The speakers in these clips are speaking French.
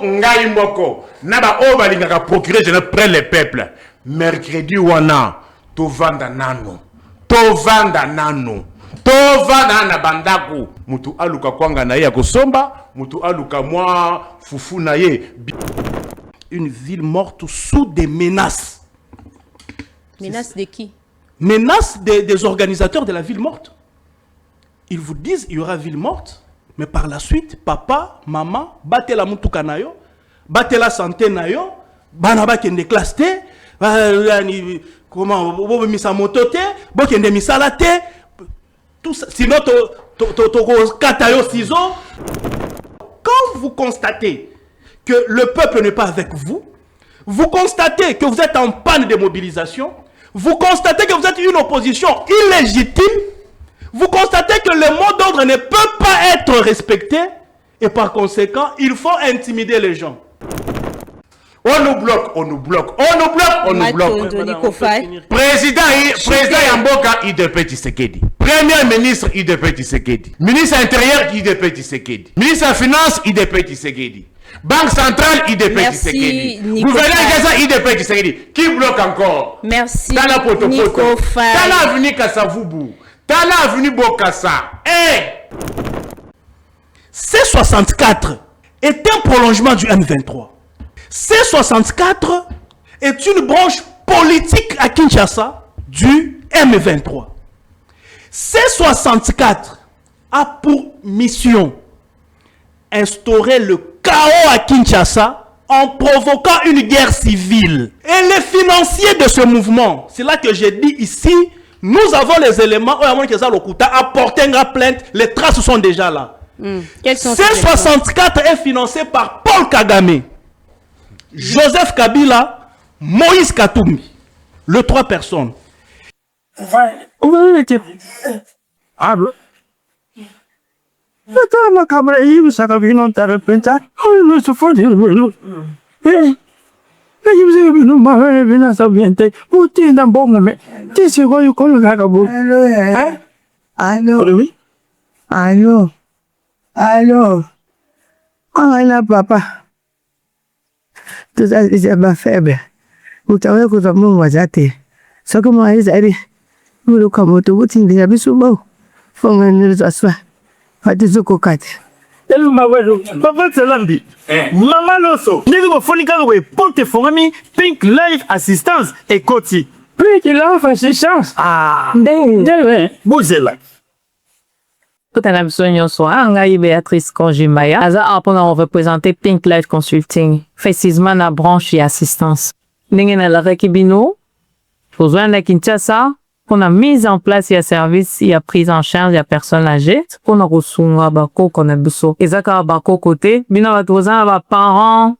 Ngai moko naba o balingaka procurer je près le peuple mercredi wana tovanda nano tovanda na bandaku mutu aluka kwanga na ye ya kosomba mutu aluka mwa fufu na ye. Une ville morte sous des menaces. Menaces de qui? Menaces des organisateurs de la ville morte. Ils vous disent il y aura ville morte, mais par la suite, papa, maman, battez la mutuka na yo, battez la santé na yo, banaba kende classe te, comment, bobo misa moto te, bo kende misala te, tout ça, sinon to kata yo ciseaux. Quand vous constatez que le peuple n'est pas avec vous, vous constatez que vous êtes en panne de mobilisation, vous constatez que vous êtes une opposition illégitime, vous constatez que le mot d'ordre ne peut pas être respecté, et par conséquent, il faut intimider les gens. On nous bloque. Président Yamboka IDP Tshisekedi. Premier ministre IDP Tshisekedi. Ministre intérieur IDP Tshisekedi. Ministre des Finances IDP Tshisekedi. Banque centrale IDP Tshisekedi. Gouverneur IDP Tshisekedi. Qui bloque encore? Merci. Tala avenue Kassavubu. Tala avenue Bokassa. C64 est un prolongement du M23. C64 est une branche politique à Kinshasa du M23. C64 a pour mission instaurer le chaos à Kinshasa en provoquant une guerre civile. Et les financiers de ce mouvement, c'est là que j'ai dit ici, nous avons les éléments, à porter une plainte, les traces sont déjà là. C64 est financé par Paul Kagame, Joseph Kabila, Moïse Katumbi, les 3 personnes. Allô, on papa. Tout ça, c'est ma faible. Vous savez que mon voisin, ce que moi, j'ai dit, vous le commentez, vous t'y avez souvent. Faut que nous assoient. Faites ce qu'on a. Papa Tsalambi, Maman Loso, nous fonika we porte forami Pink Life Assistance et Koti. Pink Life Assistance. Ah, Bouzela. Tout à l'heure, Béatrice Konjimaya. On va présenter Pink Life Consulting. Précisément la branche et assistance. Nous avons la Rekibino. Pour la Kinshasa, on a mis en place un service, il y a prise en charge, il y a personne âgée. On a reçu un bako, qu'on a besoin. Et ça, quand bako côté, bino va trouver un parents,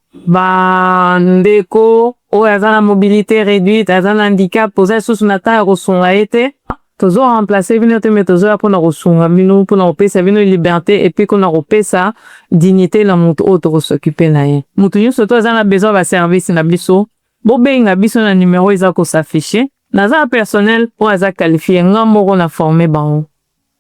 ndeko, ou la mobilité réduite, un handicap, posé sous une attaque, reçu a été. Toujours remplacer, venir te mettre toujours pour nous ressourcer, venir pour nous repasser, venir liberté, et puis qu'on a repasser sa dignité, la montre autre s'occuper naïe. Moutouniou, surtout, ils ont besoin d'un service, n'a biso. Bon, ben, n'a biso un numéro, ils ont qu'on s'affiche. Dans un personnel, pour les qualifier, n'amo qu'on a formé bango.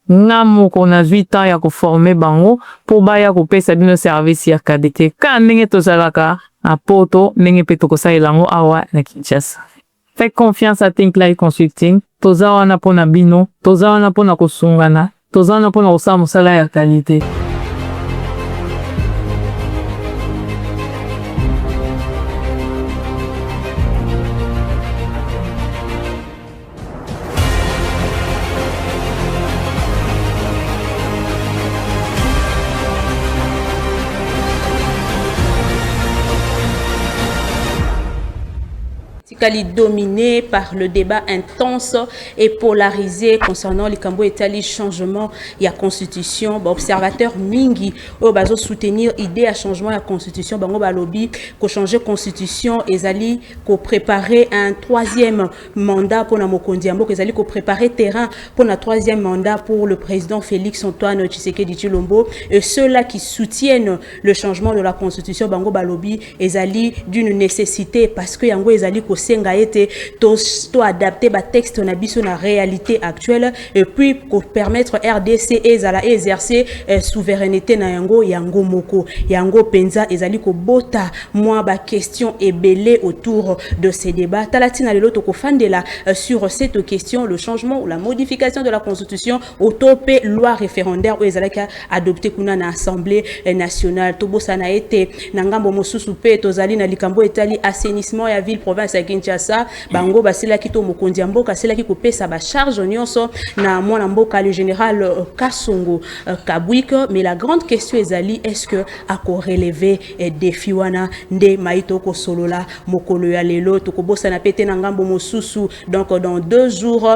N'amo qu'on a 8 ans, y'a qu'on formé bango, pour baya qu'on paye sa bien service, y'a kadete. Quand n'engé to salaka, à poto, n'engé peto ko sa ilango, awa, na Kinshasa. Faites confiance à Think Life Consulting. Toza wana pona bino, toza wana pona kosungana, toza wana pona kosala mosala ya qualité. Dominé par le débat intense et polarisé concernant les Cambo et les changements de la constitution. Observateur Mingi au bazo soutenir idée à changement de la constitution. Bango balobi ko changer constitution et zali ko préparer un 3e mandat pour Namokondi Ambo, zali ko préparer terrain pour un 3e mandat pour le président Félix Antoine Tshisekedi Tshilombo. Et ceux-là qui soutiennent le changement de la constitution bango balobi et zali d'une nécessité parce que yango ezali ko senga été to adapter ba texte na biso na réalité actuelle et puis pour permettre RDC ezala exercer souveraineté na yango moko yango penza ezali ko bota moi ba question ebelé autour de ces débats talatina lelo to ko fandela sur cette question le changement ou la modification de la constitution au topé loi référendaire ou ezalaka adopté kuna na assemblée nationale tobosa na été na ngambo mosusu pe tozali na likambo etali assainissement ya ville province ya Kinshasa bango basela kito mokonzi mboka sela ki ko pesa ba charge nyonso na mwana mboka le général Kasongo Kabwiko mais la grande question ezali est-ce que ako relever défi wana nde maito ko solola mokolo ya lelo to ko bosa na pete na ngambo mosusu donc dans 2 jours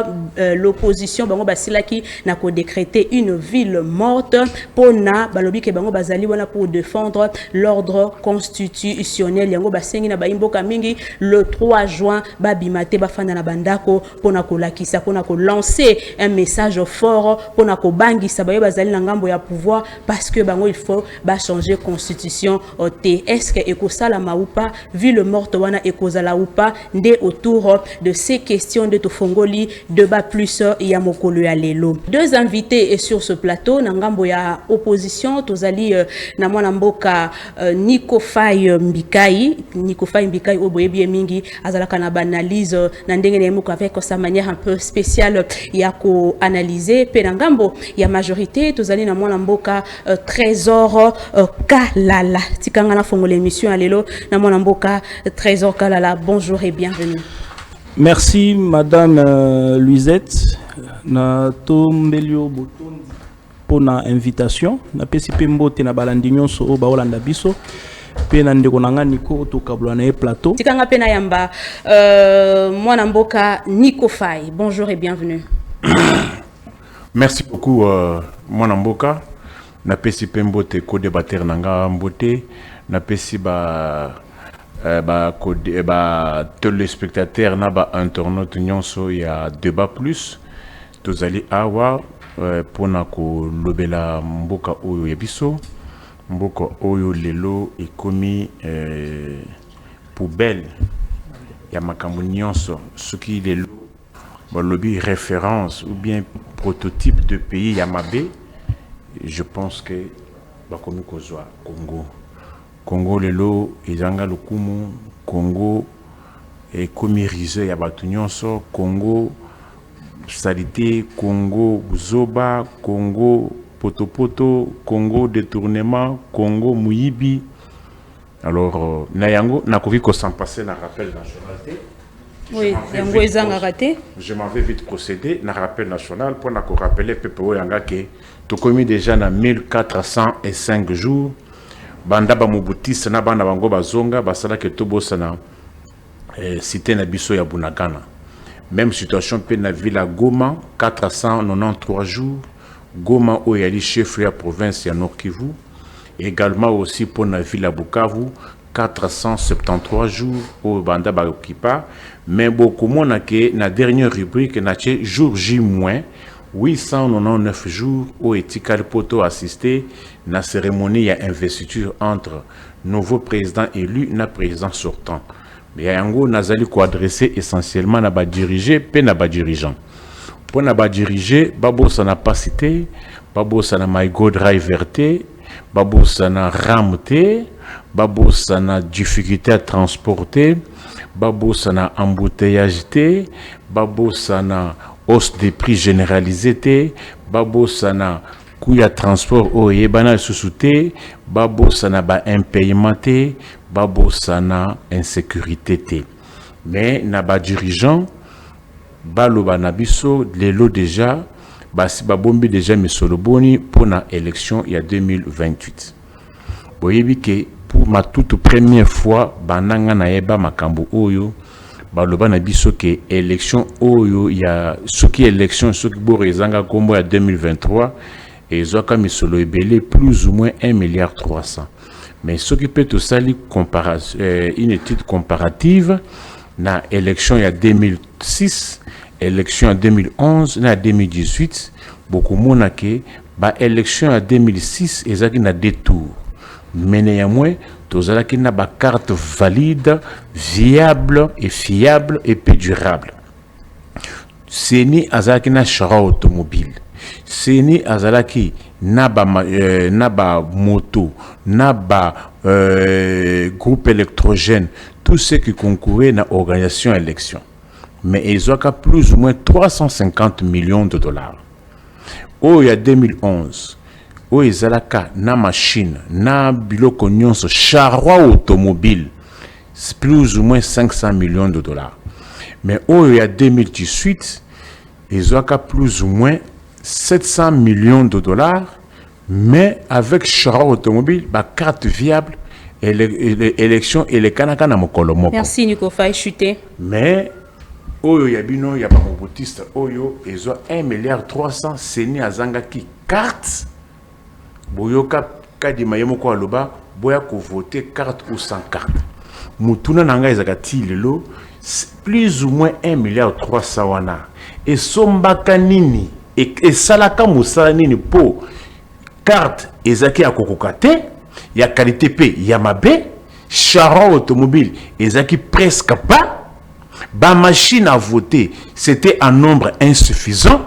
l'opposition bango basela ki na ko décréter une ville morte pona balobi ke bango bazali wana pour défendre l'ordre constitutionnel yango basengi na baimboka mingi le 3 juin babimate bafanda na bandako pona ko lakisa pona ko lancer un message fort pona ko bangisa baye bazali na ngambo ya pouvoir parce que bango il faut ba changer constitution te est-ce que ekosala ou pas ville morte wana ekozala ou pas nde autour de ces questions de tofongoli débat plus ya mokolo ya lelo. 2 invités sur ce plateau na ngambo ya opposition tozali na mwana mboka Nico Faye Mbikai oboyebi mingi azalaka na banalise na ndenge na moko avec sa manière un peu spéciale ya ko analyser pe na ngambo ya majorité tozali na mwana mboka Trésor Kalala tikanga na fongo l'émission ya lelo na mwana mboka Trésor Kalala bonjour et bienvenue. Merci madame Luisette na tombelio botondi pona invitation na pesipe mbote na balandi nyonso o baolanda biso pe na ndeko nanga Nico to kabla na plateau tikanga pe na yamba mwana mboka Nico Faye bonjour et bienvenue. Merci beaucoup mwana mboka na pesipe mbote ko débattre nanga mbote na pesi ba téléspectateurs na ba internautes nyonso ya débat plus tozali awa pona ko lobela mboka oyo ya biso mboka oyo lelo ekomi poubelle ya makambo nyonso soki lelo balobi référence ou bien prototype de pays ya mabe je pense que bakomi kozwa Congo lelo ezanga lokumu Congo ekomi risé ya batu nyonso Congo salité Congo zoba Congo potopoto Congo détournement Congo muyibi alors na yango nakoki ko s'en passer na rappel national. Oui, yango ezanga raté. Je m'en vais vite procéder na rappel national pour na ko rappeler PPO yanga ke to komi déjà na 1405 jours banda ba mobutisa na banda bango bazonga basala ke tobosa na cité na biso ya Bunagana. Même situation pe na ville à Goma 493 jours Goma o yali chef ya province ya Nord Kivu également aussi pour la ville à Bukavu 473 jours au banda ba okipa mais beaucoup mona ke na dernière rubrique na che jour J- 899 jours au etikal poto assisté na cérémonie ya investiture entre nouveau président élu na président sortant. Mais yango nazali ko adresser essentiellement na ba diriger pe na ba dirigeant. Pour na ba diriger babo sana pas cité, babo sana my god driver te, babo sana ram te, babo sana difficulté à transporter, babo sana embouteillage te, babo sana hausse des prix généralisés te, babo sana coût ya transport o yebana susute, babo sana ba impayement te, babo sana insécurité te. Mais na ba dirigeant baloba na biso lelo déjà basi babombi déjà misoloboni pour na élection il y a 2028. Boyebi ke pour ma toute première fois bananga na yeba makambo oyo baloba na biso ke élection oyo ya soki élection soki borezanga kombo ya 2023 et zoka misolo ebele plus ou moins 1,3 milliard. Mais ce qui peut aussi une étude comparative na élection il y a 2006, élection en 2011, na 2018, beaucoup moins que ba élection en 2006 ezaki na 2 tours. mais néanmoins tozala qui n'a ba carte valide, viable et fiable et puis durable. Seni azalaki na chara automobile, seni azalaki na ba moto, na ba groupe électrogène, tout ce qui concourait na organisation élection. Mais ils ont plus ou moins 350 millions de dollars. Oh, il y a 2011, oh, ils ont na machine, na biloko nyonso, charroi automobile, c'est plus ou moins 500 millions de dollars. Mais oh, il y a 2018, ils ont plus ou moins 700 millions de dollars, mais avec charroi automobile, bah, carte viable, et l'élection et les kanaka na mokolo moko. Merci Nico Faye chuté. Mais oyo yabino ya ba mobotiste oyo ezo 1 milliard 300 seni azangaki carte boyoka kadi mayemo ko aloba boya ko voter carte ou sans carte. Mutuna nanga ezakati lelo plus ou moins 1 milliard 300 wana. Et sombaka nini et salaka musala nini po carte ezaki akokokate ya qualité P ya mabe charroi automobile ezaki presque pas. Ba machine à voter, c'était un nombre insuffisant.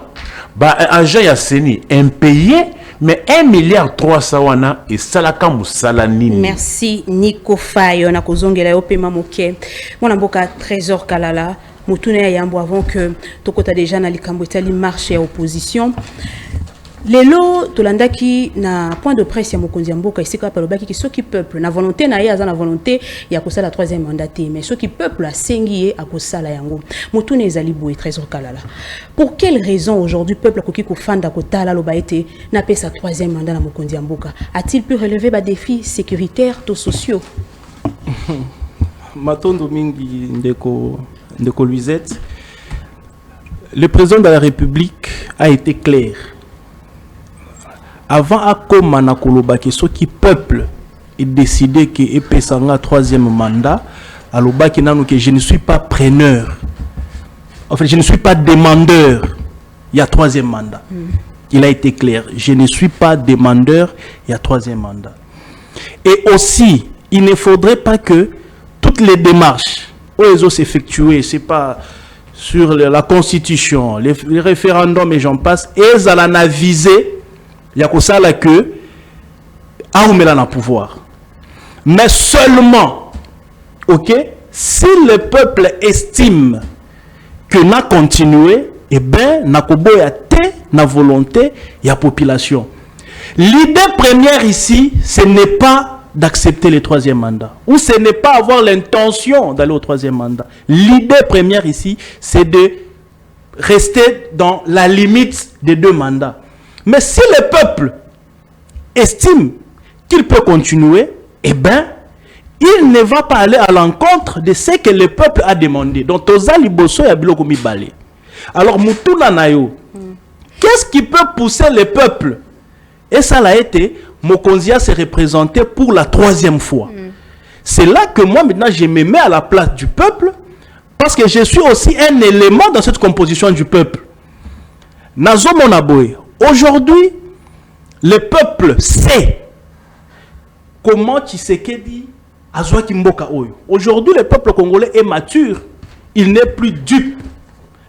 Ba agent ya seni impayé, mais 1 milliard 300 wana et salaka musala nini. Merci Nico Faye, on a kozongela yo pema moke. Mon amboka Trésor Kalala, mutune ya yambo avant que tokota déjà na likambo etali marche ya opposition. Lelo tolandaki na point de presse ya mokonzi ya mboka isika palobaki ki soki peuple na volonté na ye aza na volonté ya kosala troisième mandat mais soki peuple asengi ye akosala yango mutune ezali boye Trésor Kalala. Pour quelle raison aujourd'hui peuple akoki kofanda kotala loba ete na pesa troisième mandat na mokonzi ya mboka? A-t-il pu relever ba défis sécuritaires to sociaux? Matondo mingi ndeko Luisette, le président de la République a été clair. Avant à komana kolobaki soki peuple est décidé que epesanga troisième mandat, alobaki nanu que je ne suis pas preneur. En fait, je ne suis pas demandeur. Il y a troisième mandat. Il a été clair. Je ne suis pas demandeur. Il y a troisième mandat. Et aussi, il ne faudrait pas que toutes les démarches où s'effectuer, c'est pas sur la constitution, les référendums et j'en passe, elles allaient aviser. Il y a que ça là que Aoumela n'a pouvoir. Mais seulement, ok, si le peuple estime que n'a continué, eh bien, n'a koboya te, n'a volonté, il y a population. L'idée première ici, ce n'est pas d'accepter le troisième mandat. Ou ce n'est pas avoir l'intention d'aller au troisième mandat. L'idée première ici, c'est de rester dans la limite des 2 mandats. Mais si le peuple estime qu'il peut continuer, eh bien, il ne va pas aller à l'encontre de ce que le peuple a demandé. Donc, Tozali Bosso et Abilo Komi Balé. Alors, Moutouna Nayo, qu'est-ce qui peut pousser le peuple? Et ça l'a été, Mokonzia s'est représenté pour la 3e fois. C'est là que moi, maintenant, je me mets à la place du peuple, parce que je suis aussi un élément dans cette composition du peuple. Nazo Monaboye. Aujourd'hui, le peuple sait comment Tshisekedi a joué Kimboka Oyo. Aujourd'hui, le peuple congolais est mature. Il n'est plus dupe.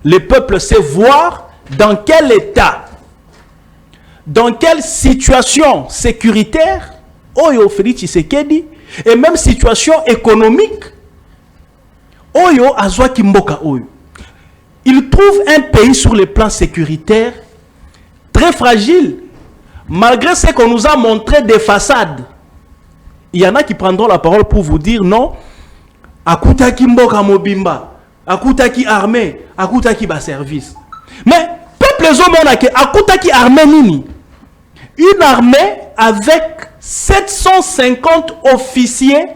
Le peuple sait voir dans quel état, dans quelle situation sécuritaire Oyo Félix Tshisekedi et même situation économique Oyo a joué Kimboka Oyo. Il trouve un pays sur le plan sécuritaire très fragile, malgré ce qu'on nous a montré des façades. Il y en a qui prendront la parole pour vous dire non, Akutaki Mboka Mobimba, Akutaki armée, Akutaki ba service. Mais, peuple zomonake, Akutaki armée nini? Une armée avec 750 officiers,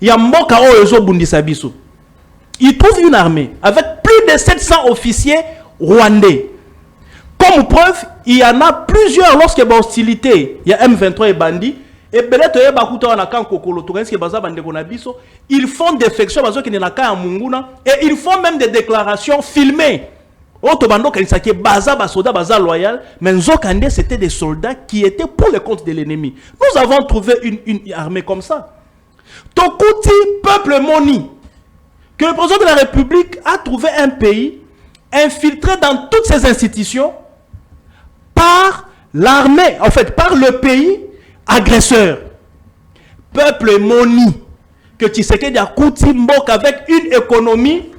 Yamboka Oyo Bundisa Biso. Il trouve une armée avec plus de 700 officiers rwandais. Comme preuve, il y en a plusieurs lorsque il y a hostilité. Il y a M23 et Bandi. Et ils font des factions et ils font même des déclarations filmées Otobando Kanisaki, Baza, Basoda, Baza loyal, mais Nzokande, c'était des soldats qui étaient pour le compte de l'ennemi. Nous avons trouvé une armée comme ça. Tokouti, peuple Moni, que le président de la République a trouvé un pays infiltré dans toutes ses institutions par l'armée, en fait, par le pays agresseur. Peuple Moni, que Tshisekedi a Kouti Mbok avec une économie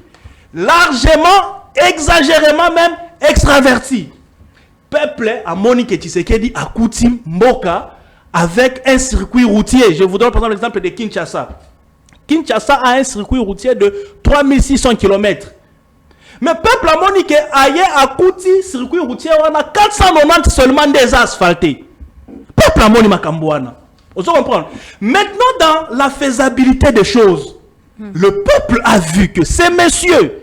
largement, exagérément même extraverti. Peuple a Moni que Tshisekedi a Kouti Mboka avec un circuit routier. Je vous donne par exemple l'exemple de Kinshasa. Kinshasa a un circuit routier de 3600 km. Mais peuple a Moni que ailleurs a Kouti circuit routier on a 490 seulement des asphaltés. Peuple a Moni Makambouana. Vous comprenez? Maintenant dans la faisabilité des choses, le peuple a vu que ces messieurs,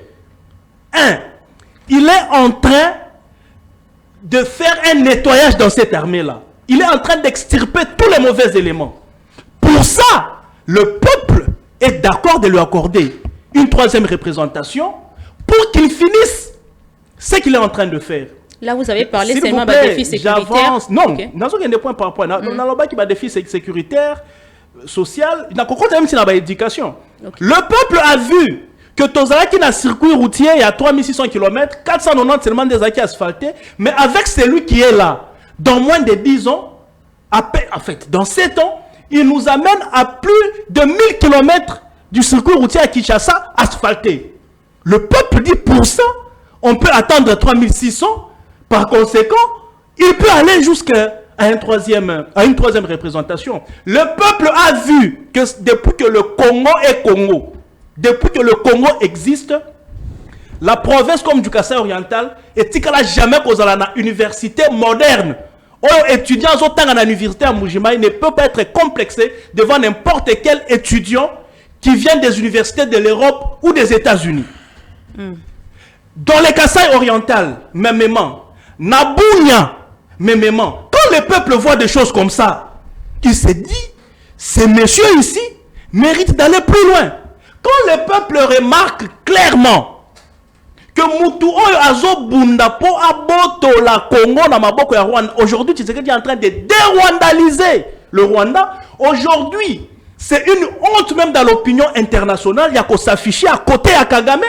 il est en train de faire un nettoyage dans cette armée-là. Il est en train d'extirper tous les mauvais éléments. Pour ça, le peuple est d'accord de lui accorder une troisième représentation pour qu'il finisse ce qu'il est en train de faire. Là, vous avez parlé seulement de défis sécuritaires. Non, dans un des points par rapport à le défi sécuritaire, social, il n'y a qu'aucun même si il y a l'éducation. Le peuple a vu que Tozalaki n'a circuit routier, il y a 3600 km, 490 seulement des acquis asphaltés, mais avec celui qui est là, dans moins de 10 ans, en fait, dans 7 ans, il nous amène à plus de 1000 km du circuit routier à Kinshasa asphalté. Le peuple dit pour ça, on peut attendre 3600, par conséquent, il peut aller jusqu'à une troisième représentation. Le peuple a vu que depuis que le Congo est Congo, depuis que le Congo existe, la province comme du Kasaï oriental, et il n'a jamais causé une université moderne. Les étudiants dans l'université à Mujima ne peuvent pas être complexés devant n'importe quel étudiant qui vient des universités de l'Europe ou des États-Unis. Dans les Kasaï oriental, mêmement, Nabounia, mêmement, quand le peuple voit des choses comme ça, il se dit, ces messieurs ici méritent d'aller plus loin. Quand le peuple remarque clairement que Moutou Azo Bundapo Aboto la Congo na maboko ya Rwanda, aujourd'hui Tshisekedi est en train de dérwandaliser le Rwanda. Aujourd'hui, c'est une honte même dans l'opinion internationale, il y a qu'on s'afficher à côté à Kagame.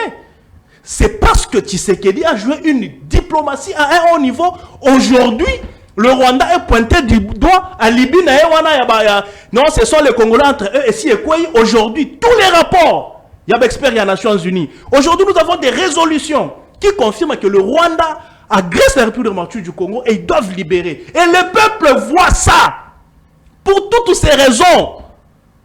C'est parce que Tshisekedi a joué une diplomatie à un haut niveau. Aujourd'hui, le Rwanda est pointé du doigt à Libye. Non, ce sont les Congolais entre eux et si et quoi. Aujourd'hui, tous les rapports, il y a des experts des Nations Unies. Aujourd'hui, nous avons des résolutions qui confirment que le Rwanda agresse la République démocratique du Congo et ils doivent libérer. Et le peuple voit ça. Pour toutes ces raisons,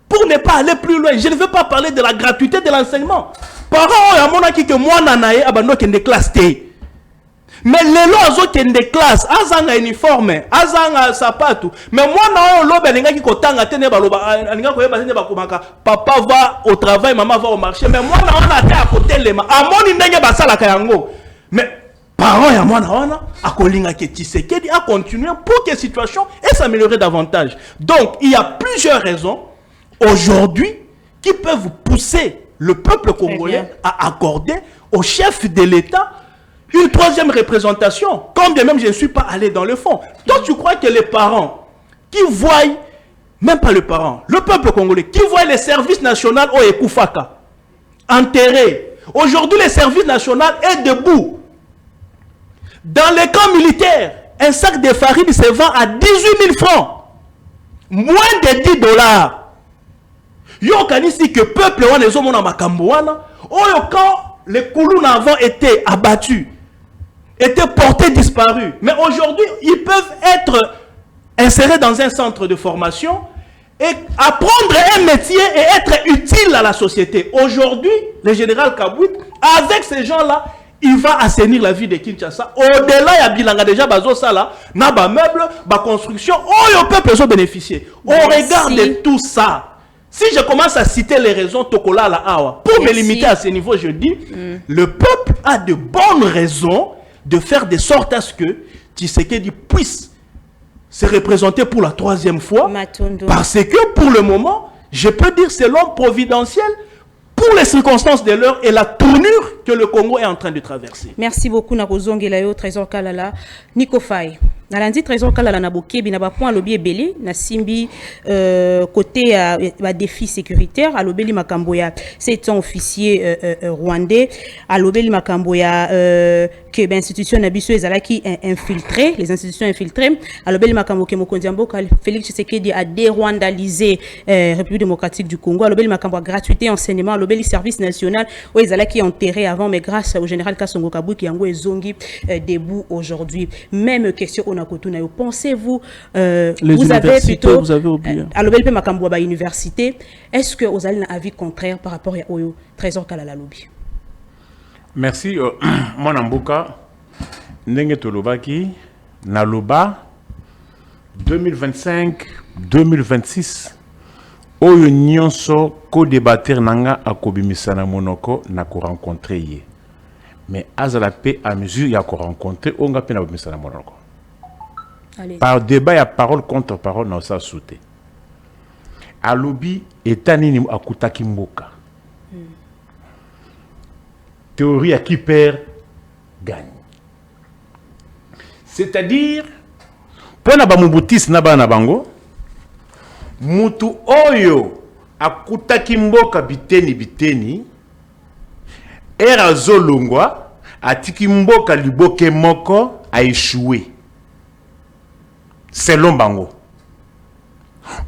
pour ne pas aller plus loin, je ne veux pas parler de la gratuité de l'enseignement. Parents, il y a mon qui que moi nanaye abandonne qui est classe T. Mais les lois qui des classes, azanga uniforme, azanga sapato. Mais moi non lobe lenga qui kotanga tene baloba, alinga koyeba tene bakomaka. Papa va au travail, maman va au marché. Mais moi non on a été à côté les ma. Amoni ndenge basala kayango. Mais parents ya moi na a kolinga ke Tshisekedi a continuer pour que la situation s'améliorer davantage. Donc il y a plusieurs raisons aujourd'hui qui peuvent pousser le peuple congolais à accorder au chef de l'État une troisième représentation, quand bien même je ne suis pas allé dans le fond. Toi, tu crois que les parents qui voient, même pas les parents, le peuple congolais, qui voient les services nationaux au Ekoufaka, enterrés, aujourd'hui le service national est debout. Dans les camps militaires, un sac de farine se vend à 18 000 francs, moins de 10 $. Yo kanisi que peuple wana ezomona makambo wana oyo quand les Koulous avant été abattus, étaient portés disparus, mais aujourd'hui ils peuvent être insérés dans un centre de formation et apprendre un métier et être utile à la société. Aujourd'hui, le général Kabouit, avec ces gens-là, il va assainir la vie de Kinshasa. Au-delà, il y a bilanga déjà bazo sala, na ba meuble, ba construction, oyo peuple ont bénéficié. Au regard de tout ça, si je commence à citer les raisons Tokola la Awa, pour me limiter à ce niveau, je dis, le peuple a de bonnes raisons de faire de sorte à ce que Tshisekedi puisse se représenter pour la troisième fois. Parce que pour le moment, je peux dire c'est l'homme providentiel pour les circonstances de l'heure et la tournure que le Congo est en train de traverser. Merci beaucoup Nakozongelayo Trésor Kalala Nico Faye. Nalandi Trésor Kalala na bokebi na ba point lobby ebele na simbi côté ba défi sécuritaire à lobeli makambo ya c'est un officier rwandais à lobeli makambo ya que ben institution na biso ezalaki infiltré les institutions infiltrées à lobeli makambo ke mokonzi mboka Félix Tshisekedi a dérwandalisé République démocratique du Congo à lobeli makambo gratuité enseignement à lobeli service national où ezalaki enterré avant mais grâce au général Kasongo Kabou qui yango ezongi debout aujourd'hui. Même question pensez-vous vous avez plutôt oublié à l'obelpe makambo ba université, est-ce que vous avez un avis contraire par rapport à Oyo Trésor Kalala lobby? Merci mon amboka ndenge tolobaki na loba 2025 2026 oyo nyonso ko débattre nanga akobimisa na monoko na ko rencontrer ye mais azala pe à mesure ya ko rencontrer onga pe na bimisa na monoko. Allez. Par débat, il y a parole contre parole dans sa sauté. À lobby, etani akutaki mboka. Théorie à qui perd, gagne. C'est-à-dire, pour na bamubutis na bana bango, mutu oyo akutaki mboka biteni, era zolongwa, atiki mboka liboke moko a échoué. Selon bango.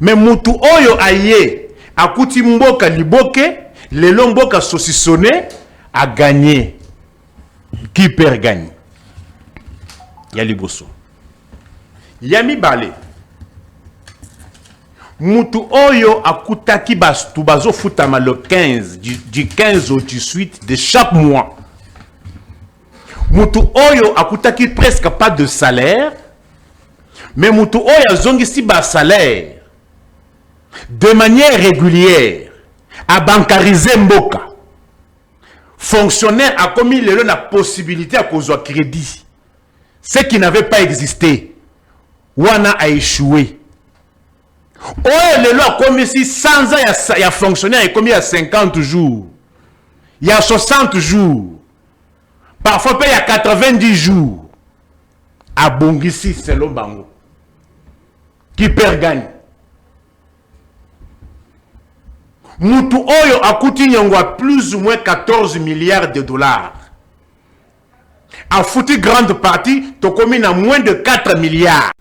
Mais mutu oyo aye akuti mboka liboke lelo mboka saucissonné a gagné. Qui perd gagne? Ya liboso. Ya mibale. Mutu oyo akutaki bastu bazo futama le 15 du 15 au 18 de chaque mois. Mutu oyo akutaki presque pas de salaire. Mais mutu oya zongisi ba salaire de manière régulière à bancariser mboka. Fonctionnaire a commis la possibilité à cause de crédit. Ce qui n'avait pas existé. Wana a échoué. Oya lelo a commis si 100 ans il y a fonctionnaire a commis à 50 jours. Il y a 60 jours. Parfois il y a 90 jours. A bongisi selon bango. Qui perd gagne. Mutu oyo akuti nyongwa plus ou moins 14 milliards de dollars. A foutu grande partie, to commis à moins de 4 milliards.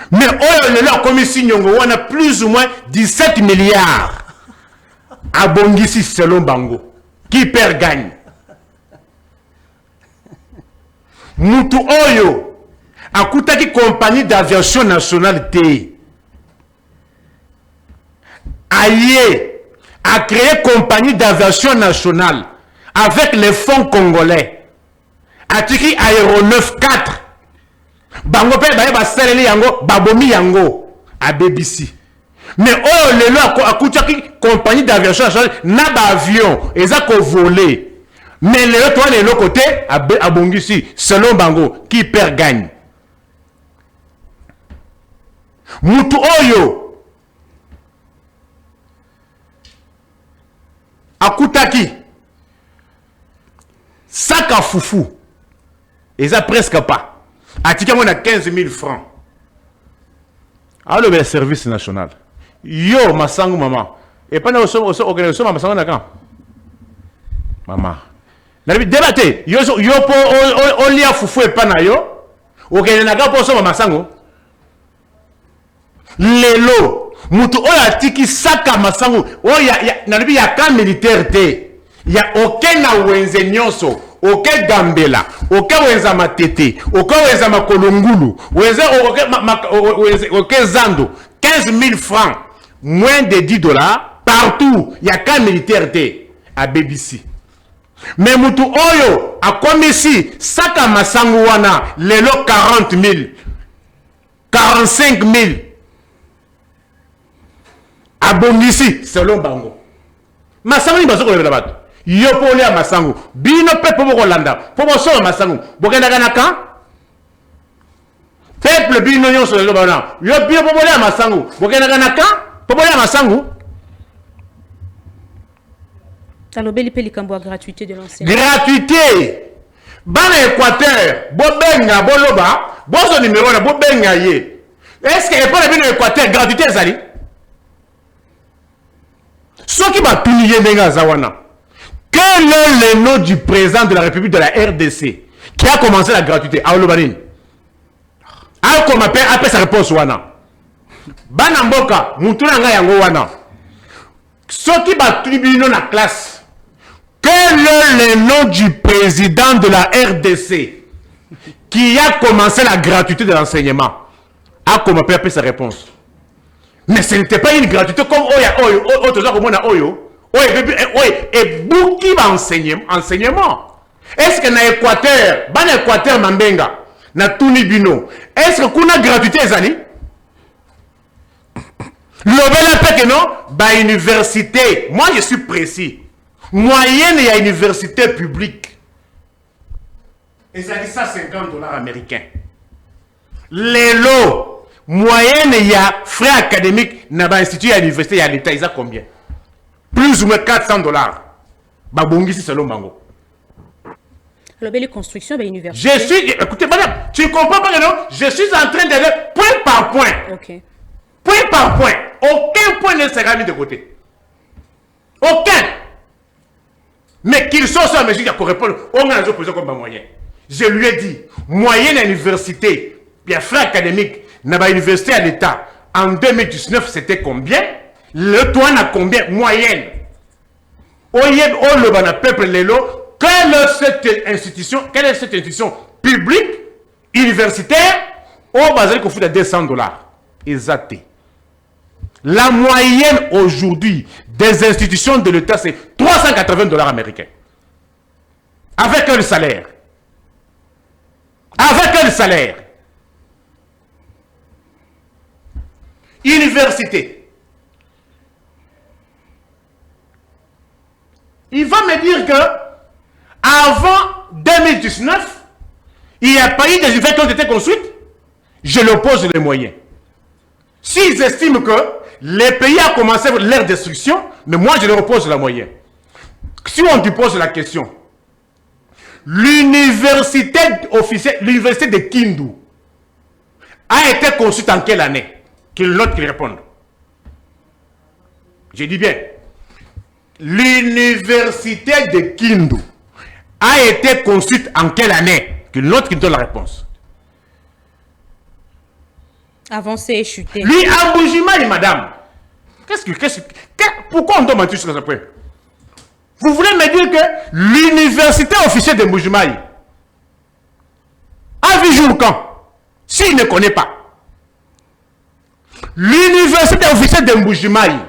Mais oyo le leur commis si nyongo wana plus ou moins 17 milliards. A bongisi selon bango. Qui perd gagne. Mutu oyo akutaki compagnie d'aviation nationale T. Aïe a créé compagnie d'aviation nationale avec les fonds congolais. Atiki Aéronef 4. Bango pe ba saleli yango babomi yango a BBC. Mais oh le lo akutaki compagnie d'aviation nationale na ba avion eza ko voler. Mais le côté a bongisi selon bango qui perd gagne. Mutu oyo akutaki sac à foufou et ça presque pas atika mona 15 000 francs alors le service national yo masangu mama et pas na organisation masangu na quand mama na débatté yo po on lia foufou et pas na yo okene na ka po so masangu lelo mutu oyo atiki saka masangu oyo nalobi ya camp militaire te ya aucun na wenze nyonso aucun gambela aucun wenza matete aucun wenza makolongulu aucun zando 15 000 francs moins de 10 dollars partout ya camp militaire te à BBC. Mais mutu oyo akomisi saka masangu wana lelo 40 000 45 000 abongisi selon bango. Masangu ni bazoko levela bato. Yo po le masangu. Bino pe po boko landa. Po bo so masangu. Bokenda kanaka. Peuple bino nyonso lelo bana. Yo bino po le masangu. Bokenda kanaka. Po bo le masangu. Alors, belle pélicambo gratuité de l'enseignement. Gratuité. Ban Équateur, Bobenga, Boloba, Bozo numéro là, Bobenga ye. Est-ce qu'il n'y a pas de Équateur gratuité, Zali? Ce qui va punir Nenga Zawana. Quel est le nom du président de la République de la RDC qui a commencé la gratuité? Aolobanin. Comme après sa réponse wana. Banamboka, Moutounanga Yango wana. Ce qui va punir la classe. Quel est le nom du président de la RDC qui a commencé la gratuité de l'enseignement? A comme après sa réponse. Mais ce n'était pas une gratuité comme Oyo, et Bouki va enseignement. Est-ce que dans l'Équateur, dans l'Équateur Mambenga, na Tunibino, est-ce que kuna gratuité Zali? L'obéla peke non, bah université, moi je suis précis. Moyenne, il y a université publique. Et ça dit ça $50 américains. Les lots, moyenne, il y a frais académiques dans l'institut, il y a l'université, il y a l'État, ils ont combien? Plus ou moins $400. Babongi, c'est le mango. Alors, belle construction, belle université. Je suis, écoutez, madame, tu ne comprends pas, non? Je suis en train d'aller point par point. Ok. Point par point. Aucun point ne sera mis de côté. Aucun. Mais qu'ils sont sur la mesure qui correspondent aux opposés comme moyen. Je lui ai dit, moyenne à l'université, puis à frais académiques, dans l'université à l'État, en 2019, c'était combien? Le toit n'a combien? Moyenne. Oyeb, le peuple, les lots. Quelle est cette institution publique, universitaire, au bazar qu'on fout à $200? Exact. La moyenne aujourd'hui des institutions de l'État, c'est $380 américains. Avec un salaire. Avec un salaire. Université. Il va me dire que avant 2019, il n'y a pas eu des universités qui ont été construites. Je leur pose les moyens. S'ils estiment que les pays ont commencé leur destruction, mais moi je leur pose la moyenne. Si on te pose la question, l'université officielle, l'université de Kindu, a été construite en quelle année? L'autre qui répond. Je dis bien, l'université de Kindu a été construite en quelle année? L'autre qui donne la réponse. Avancé et chuté. Lui, à Mbujimayi, madame. Pourquoi on doit mentir sur ce point? Vous voulez me dire que l'université officielle de Mbujimayi a vu jour quand? S'il ne connaît pas. L'université officielle de Mbujimayi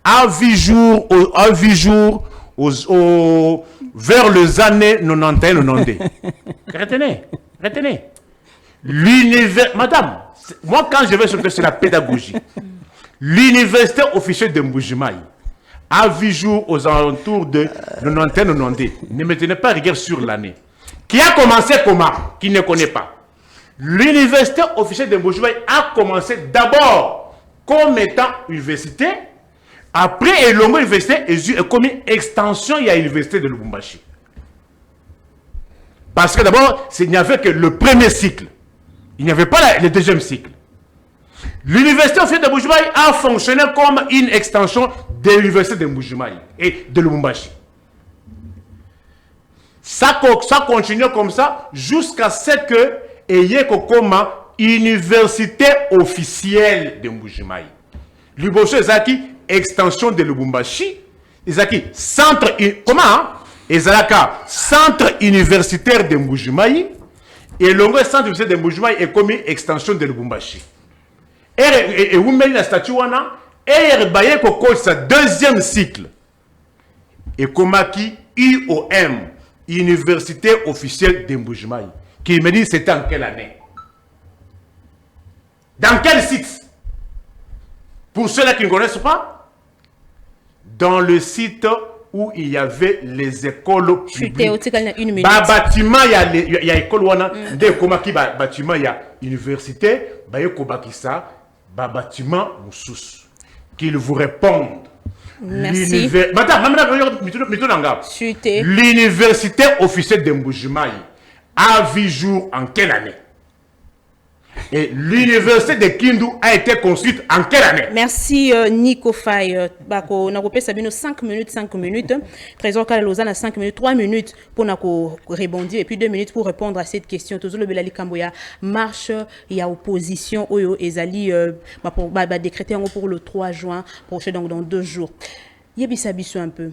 a vu jour vers les années 91-92. Retenez. Madame, moi quand je vais sur la pédagogie, l'université officielle de Mbujimayi a vu jour aux alentours de 91-92. Ne me tenez pas rigueur sur l'année. Qui a commencé comment? Qui ne connaît pas. L'université officielle de Mbujimayi a commencé d'abord comme étant université. Après, Elongo Université est comme une extension il y a l'université de Lubumbashi. Parce que d'abord, il n'y avait que le premier cycle. Il n'y avait pas le deuxième cycle. L'université officielle de Mbujimayi a fonctionné comme une extension de l'université de Mbujimayi et de Lubumbashi. Ça continue comme ça jusqu'à ce que il y ait comme université officielle de Mbujimayi. Lubumbashi Ezaki, extension de Lubumbashi. Ezaki, centre, comment? Ezalaka, centre universitaire de Mbujimayi. Et le centre universitaire de Mbujimayi est comme une extension de Lubumbashi. Et vous mettez la statue et baye koko sa deuxième cycle. Et comme qui IOM, Université officielle de Mbujimayi, qui me dit c'était en quelle année? Dans quel site? Pour ceux-là qui ne connaissent pas, dans le site où il y avait les écoles publiques. Bâtiment, il y a école de comment qui bâtiment, il y a université, bâtiment moussous. Qu'ils vous répondent. Merci. Chuté. L'université officielle de Mbujimayi a vu jour en quelle année? Et l'université de Kindu a été construite en quelle année? Merci Nico Faye. Bako na kopesa bino 5 minutes. Trésor Kala Lausanne a 5 minutes, 3 minutes pour nako rebondir et puis 2 minutes pour répondre à cette question. Toujours le belali kamboya marche ya opposition oyo ezali ba décréter pour le 3 juin prochain, donc dans 2 jours. Yebisa biso un peu.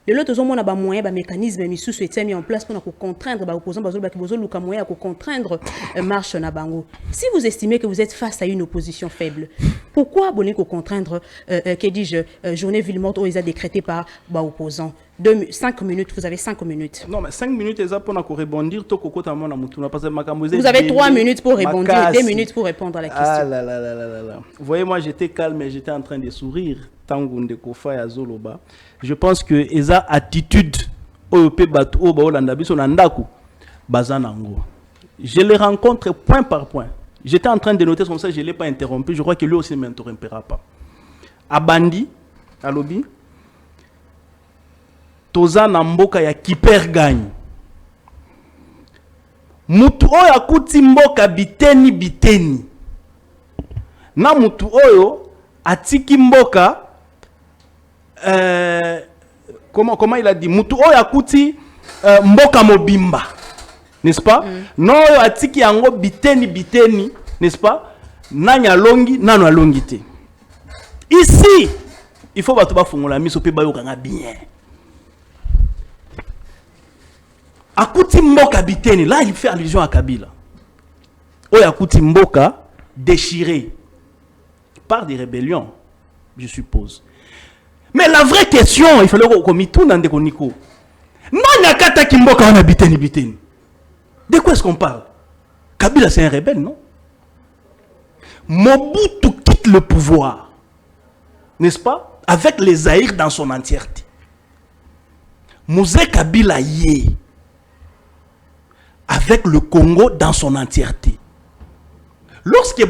Le lot on a ba moyen ba mécanisme misusu été mis en place pour contraindre ba opposants bazolo ba kibozo luka moyen pour contraindre marche na bango. Si vous estimez que vous êtes face à une opposition faible, pourquoi bonner ko contraindre que dis-je journée ville morte ou ils a décrété par ba opposants? 5 minutes, vous avez 5 minutes. Non, mais 5 minutes, c'est pour rebondir. Vous avez 3 minutes pour rebondir, 2 minutes pour répondre à la question. Ah là là là là là là. Vous voyez, moi j'étais calme et j'étais en train de sourire. Tangunde Kofa ya Zoloba. Je pense que eza attitude OEP Batu Oba Biso Nandaku Bazanango. Je les rencontre point par point. J'étais en train de noter comme ça, je ne l'ai pas interrompu. Je crois que lui aussi ne m'interrompera pas. Abandi, à Lobi. Toza na mboka ya kiper gagne. Mutu oyo akuti mboka biteni. Na mutu oyo atiki mboka comment il a dit, mutu oyo akuti mboka mobimba. N'est-ce pas? No oyo atiki yango biteni, n'est-ce pas? Nanya longi, nano alongi te. Ici, il faut batu ba fungola miso pe bayo kanga bien. Akuti mboka biteni, là il fait allusion à Kabila. Oyo akuti mboka déchiré par des rébellions, je suppose. Mais la vraie question, il fallait qu'on mette tout dans des conico. Non, Nakata Kimboka on a biteni. De quoi est-ce qu'on parle? Kabila c'est un rebelle, non? Mobutu quitte le pouvoir, n'est-ce pas? Avec les Zaïre dans son entièreté. Mouzé Kabila y est. Avec le Congo dans son entièreté. Lorsque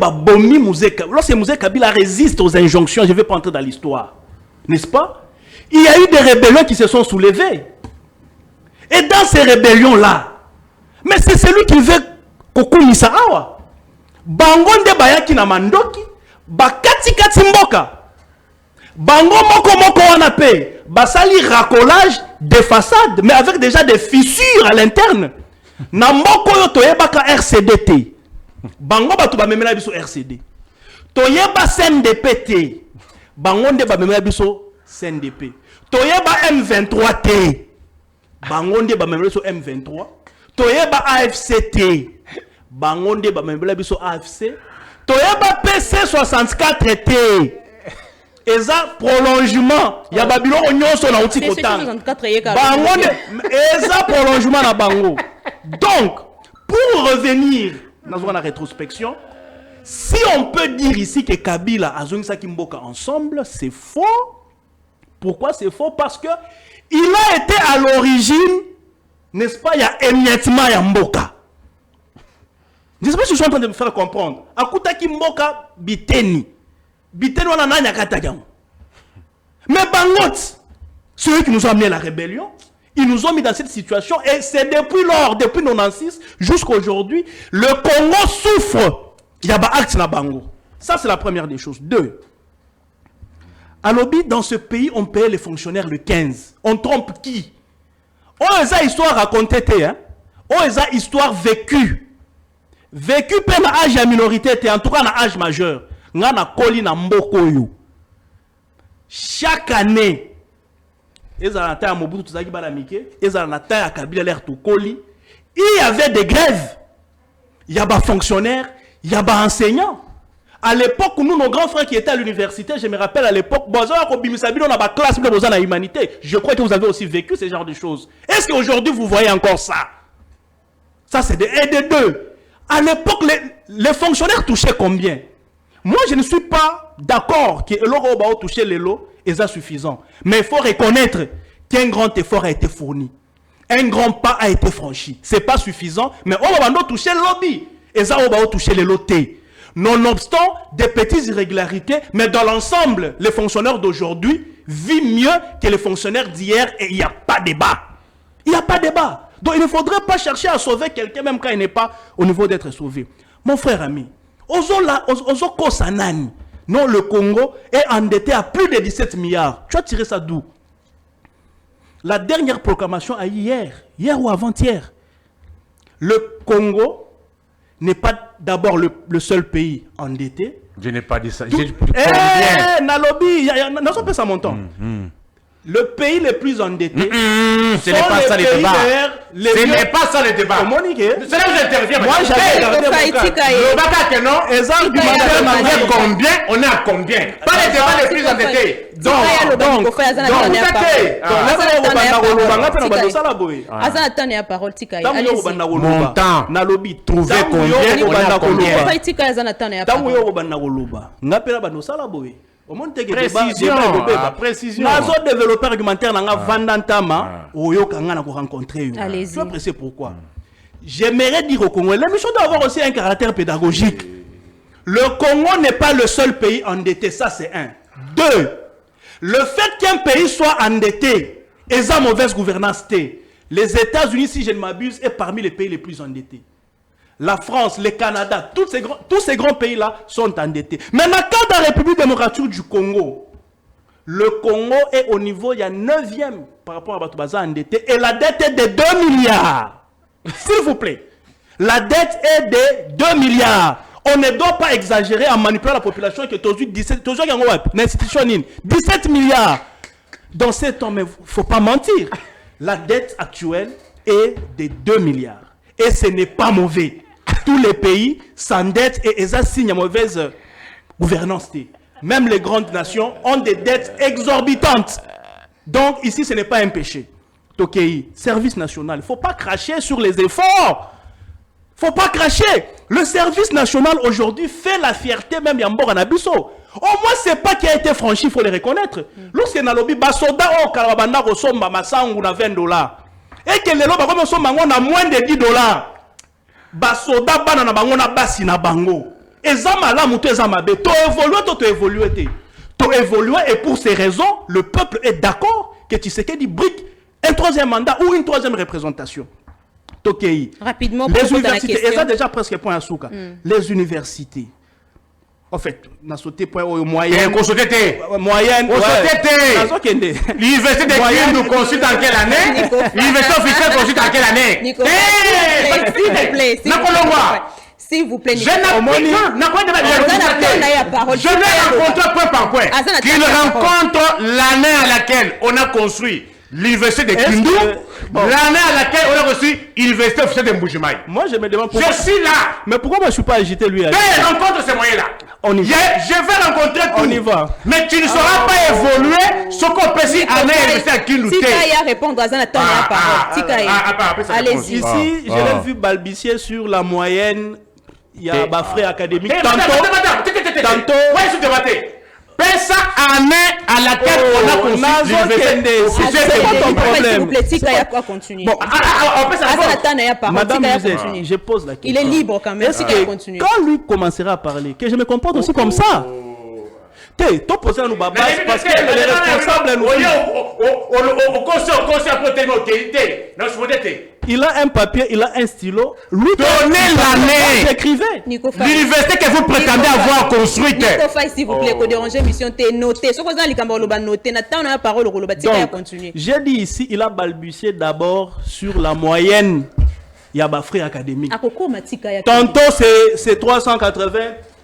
Mouzé Kabila résiste aux injonctions, je ne vais pas entrer dans l'histoire, n'est-ce pas? Il y a eu des rébellions qui se sont soulevées. Et dans ces rébellions-là, mais c'est celui qui veut Kokou Misaawa. Bangonde Bayaki na Mandoki, Bakati Katimboka. Bango Moko Wanape, Basali racolage des façades, mais avec déjà des fissures à l'interne. Namboko yo toyebaka RCDT. Bango batu ba memela biso RCD. Toyeba CNDP te. Bangonde ba memela biso CNDP. Toyeba M23 te. Bangonde ba memela biso M23. Toyeba AFC te. Bangonde ba memela biso AFC. Toyeba PC64 te. Eza prolongement ya babilo nyonso na outi kotanga. Bangonde eza prolongement na bango. Donc, pour revenir dans la rétrospection, si on peut dire ici que Kabila a Zongi Sakimboka ensemble, c'est faux. Pourquoi c'est faux? Parce que il a été à l'origine, n'est-ce pas, il y a émiettement ya Mboka. Je ne sais pas si je suis en train de me faire comprendre. Akuta Kimboka biteni. Biteni wana nanya katagam. Mais Bangot, ceux qui nous ont amené à la rébellion, ils nous ont mis dans cette situation et c'est depuis lors, depuis 96 jusqu'à aujourd'hui, le Congo souffre. Il y a pas acte na bango. Ça c'est la première des choses. 2. À l'obit, dans ce pays, on paye les fonctionnaires le 15. On trompe qui? Oh, eza histoire racontée, hein? Oh, eza histoire vécue. Vécue peine à âge à minorité, en tout cas à âge majeur. Ngana koli na mboko yo. Chaque année, il y avait des grèves. Il y a des fonctionnaires, il y a des enseignants. À l'époque, nous, nos grands frères qui étaient à l'université, je me rappelle à l'époque, je crois que vous avez aussi vécu ce genre de choses. Est-ce qu'aujourd'hui, vous voyez encore ça? Ça, c'est de 1 et de 2. À l'époque, les fonctionnaires touchaient combien? Moi, je ne suis pas d'accord que l'euro toucher les lots est suffisant. Mais il faut reconnaître qu'un grand effort a été fourni. Un grand pas a été franchi. Ce n'est pas suffisant, mais on va toucher le lobby. Et ça, on va toucher les lotés. Nonobstant des petites irrégularités, mais dans l'ensemble, les fonctionnaires d'aujourd'hui, vit mieux que les fonctionnaires d'hier et il n'y a pas de débat. Il n'y a pas de débat. Donc il ne faudrait pas chercher à sauver quelqu'un même quand il n'est pas au niveau d'être sauvé. Mon frère ami, Ozo Kosanani, non, le Congo est endetté à plus de 17 milliards. Tu as tiré ça d'où? La dernière proclamation a eu hier ou avant-hier. Le Congo n'est pas d'abord le seul pays endetté. Je n'ai pas dit ça. Nalobi, n'a pas ça mon temps. Le pays le plus endetté. Ce n'est pas ça le débat. Ce n'est pas ça le débat. C'est là où j'interviens. Moi, j'avais combien? On est à combien? Pas les débats les plus endettés. Montant. Trouver combien? Précision. Nazo développeur argumentaire nanga vandantama oyo kanga na ko rencontrer. Je suis pressé pourquoi? J'aimerais dire au Congo, l'émission doit avoir aussi un caractère pédagogique. Le Congo n'est pas le seul pays endetté, ça c'est un. Deux, le fait qu'un pays soit endetté et sa mauvaise gouvernance, les États-Unis, si je ne m'abuse, est parmi les pays les plus endettés. La France, le Canada, tous ces grands pays-là sont endettés. Maintenant, quand la République démocratique du Congo, le Congo est au niveau, il y a 9e par rapport à Batoubaza endetté, et la dette est de 2 milliards. S'il vous plaît. La dette est de 2 milliards. On ne doit pas exagérer en manipulant la population qui est aujourd'hui 17 milliards. Dans ces temps, mais il ne faut pas mentir. La dette actuelle est de 2 milliards. Et ce n'est pas mauvais. Tous les pays s'endettent et ça signe une mauvaise gouvernance. Même les grandes nations ont des dettes exorbitantes. Donc ici, ce n'est pas un péché. Tokei, service national, il ne faut pas cracher sur les efforts. Il ne faut pas cracher. Le service national aujourd'hui fait la fierté même Yambor Anabiso. Au moins, ce n'est pas qui a été franchi, il faut le reconnaître. Lorsque Nalobi Basoda au Kalabanda Rosomba Massangu na $20. Et que les lois a moins de $10. Basoda banana bango na basi na bango. Ezama la muto ezama be. To évoluer. Et pour ces raisons, le peuple est d'accord que Tshisekedi brique un 3e mandat ou une 3e représentation. Tokei. Rapidement, les universités, et ça déjà presque point à Souka. Les universités. En fait, on a sauté point au moyenne. Moyenne. L'université de Kindu nous consulte en quelle année? L'université officielle consulte en quelle année? S'il vous plaît. Je n'ai rencontré point par point. Qu'il rencontre l'année à laquelle on a construit l'université de Kindu, l'année à laquelle on a reçu l'université officielle de Mbujimaï. Moi, je me demande pourquoi. Je suis là. Mais pourquoi moi, je ne suis pas agité, lui? Rencontre ces moyens-là. On y va. Je vais rencontrer tout. On y va. Mais tu ne sauras pas évoluer ce qu'on peut si année à Kindu. Tikaya répondre à Zanatan la parole. Allez-y. Ici, je l'ai vu balbutier sur la moyenne. Il y a Bafré académique. Tantôt. Pesa année à laquelle on a construit l'université. C'est pas ton problème. Tikaya quoi continuer. Bon, Madame Musée, je pose la question. Il est libre quand même. Quand lui commencera à parler, que je me comporte aussi comme ça. Toi, posez à nous babas parce que les responsables nous il a un papier, il a un stylo. Lui, donnez l'année. J'écrivais. L'université que vous prétendez avoir construite. Nico Faye, s'il vous plaît, qu'on dérange mission, t'es noté. Ce qu'on a noté, on a parole au continuer. J'ai dit ici, il a balbutié d'abord sur la moyenne. Il y a Bafré académique. Tantôt c'est 380,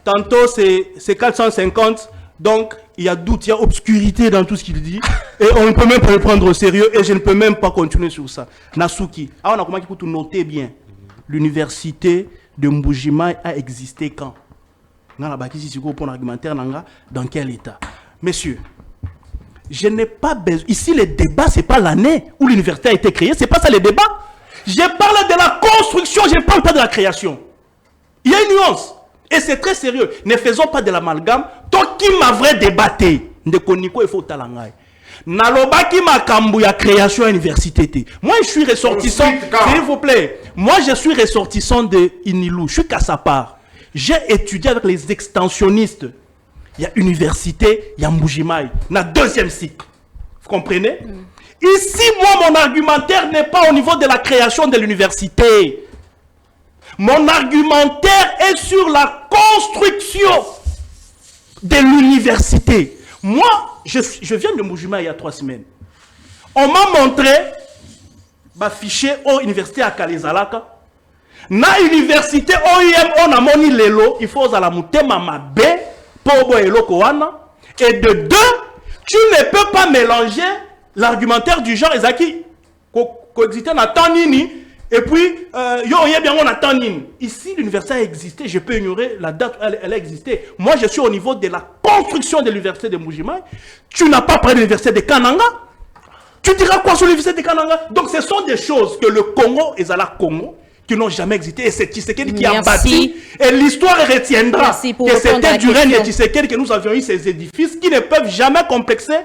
tantôt c'est 450. Donc, il y a doute, il y a obscurité dans tout ce qu'il dit. Et on ne peut même pas le prendre au sérieux. Et je ne peux même pas continuer sur ça. Nasuki. On a comment qu'il faut noter bien. L'université de Mbujimaï a existé quand? Dans quel état? Messieurs, je n'ai pas besoin. Ici, le débat, ce n'est pas l'année où l'université a été créée. Ce n'est pas ça le débat. Je parle de la construction, je ne parle pas de la création. Il y a une nuance. Et c'est très sérieux. Ne faisons pas de l'amalgame. Toi qui m'a vrai débatté, de Koniko il faut talangai. Naloba qui m'a kambu ya création à l'université. Moi je suis ressortissant. S'il vous plaît. Moi je suis ressortissant de Inilou. Je suis qu'à sa part. J'ai étudié avec les extensionnistes. il y a université, il y a Mbujimaï. Na deuxième cycle. Vous comprenez? Ici, moi, mon argumentaire n'est pas au niveau de la création de l'université. Mon argumentaire est sur la construction de l'université. Moi, je viens de Mbujimaï il y a 3 semaines. On m'a montré ma fichier aux universités à Kalezalaka. Na université OIM, on a moni lelo, il faut la mutema mabe, pour eloko wana. Et de deux, tu ne peux pas mélanger l'argumentaire du genre Ezaki coexister na tanini et puis yo bien on a tanini. Ici l'université a existé, je peux ignorer la date où elle a existé. Moi je suis au niveau de la construction de l'université de Mbujimaï. Tu n'as pas parlé de l'université de Kananga. Tu diras quoi sur l'université de Kananga? Donc ce sont des choses que le Congo et Zala Congo qui n'ont jamais existé. Et c'est Tshisekedi qui a bâti. Et l'histoire retiendra que c'était du règne de Tshisekedi que nous avions eu ces édifices qui ne peuvent jamais complexer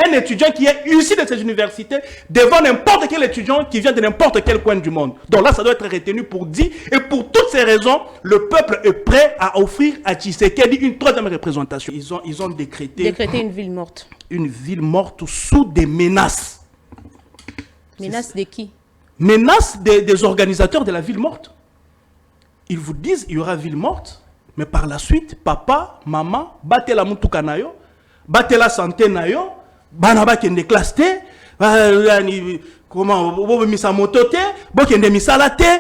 un étudiant qui est issu de ces universités devant n'importe quel étudiant qui vient de n'importe quel coin du monde. Donc là, ça doit être retenu pour dit. Et pour toutes ces raisons, le peuple est prêt à offrir à Tshisekedi une 3e représentation. Ils ont décrété une ville morte. Une ville morte sous des menaces. Menaces de qui? Menaces des organisateurs de la ville morte. Ils vous disent il y aura ville morte, mais par la suite, papa, maman, battez la mutuka nayo, battez la santé nayo, banaba kende classe te, comment, misa moto te, bokende misala te,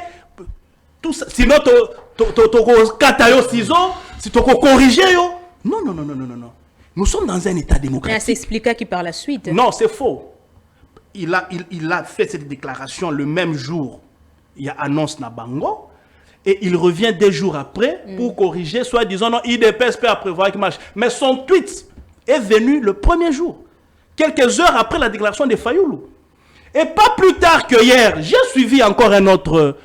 tout ça, sinon to katayo ciseaux, si to corriger yo. Non. Nous sommes dans un état démocratique. Mais elle s'expliqua qui par la suite. Non, c'est faux. Il a fait cette déclaration le même jour. Il y a annonce Nabango. Et il revient 2 jours après pour corriger, soit disant non, IDPS peut prévoir qu'il marche. Mais son tweet est venu le 1er jour, quelques heures après la déclaration de Fayoulou. Et pas plus tard que hier, j'ai suivi encore un autre,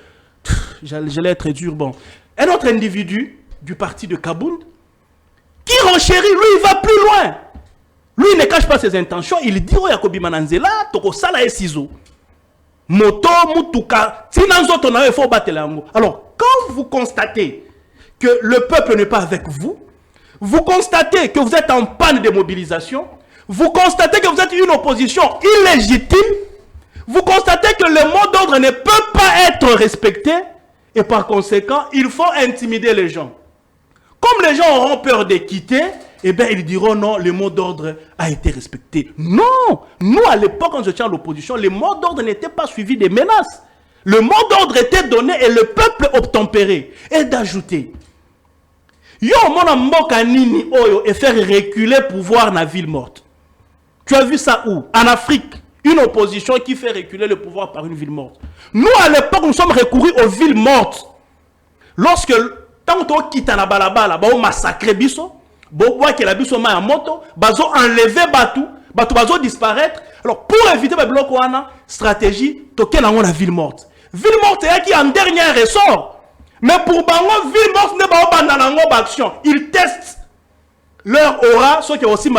j'allais être dur, bon, un autre individu du parti de Kabound qui renchérit, lui il va plus loin. Lui, il ne cache pas ses intentions. Il dit, oh, Yakobi Mananzela, toko sala et ciseaux. Moto, mutuka, tinanzo tonawe, il faut battre l'ango. Alors, quand vous constatez que le peuple n'est pas avec vous, vous constatez que vous êtes en panne de mobilisation, vous constatez que vous êtes une opposition illégitime, vous constatez que le mot d'ordre ne peut pas être respecté, et par conséquent, il faut intimider les gens. Comme les gens auront peur de quitter, eh bien, ils diront non, le mot d'ordre a été respecté. Non! Nous, à l'époque, quand j'étais à l'opposition, le mot d'ordre n'était pas suivi des menaces. Le mot d'ordre était donné et le peuple obtempérait. Et d'ajouter, yo, mon mboka nini oyo et faire reculer le pouvoir dans la ville morte. Tu as vu ça où? En Afrique. Une opposition qui fait reculer le pouvoir par une ville morte. Nous, à l'époque, nous sommes recourus aux villes mortes. Lorsque, tant qu'on quitte la balabala, on massacre biso. Bobois qui la biso ma moto, bazo enlever batou, bazo disparaître. Alors pour éviter le bloc wana, stratégie, toquer dans la ville morte. Ville morte est qui en dernier ressort. Mais pour bango ville morte n'est pas dans la action. Ils testent leur aura, ceux qui ont aussi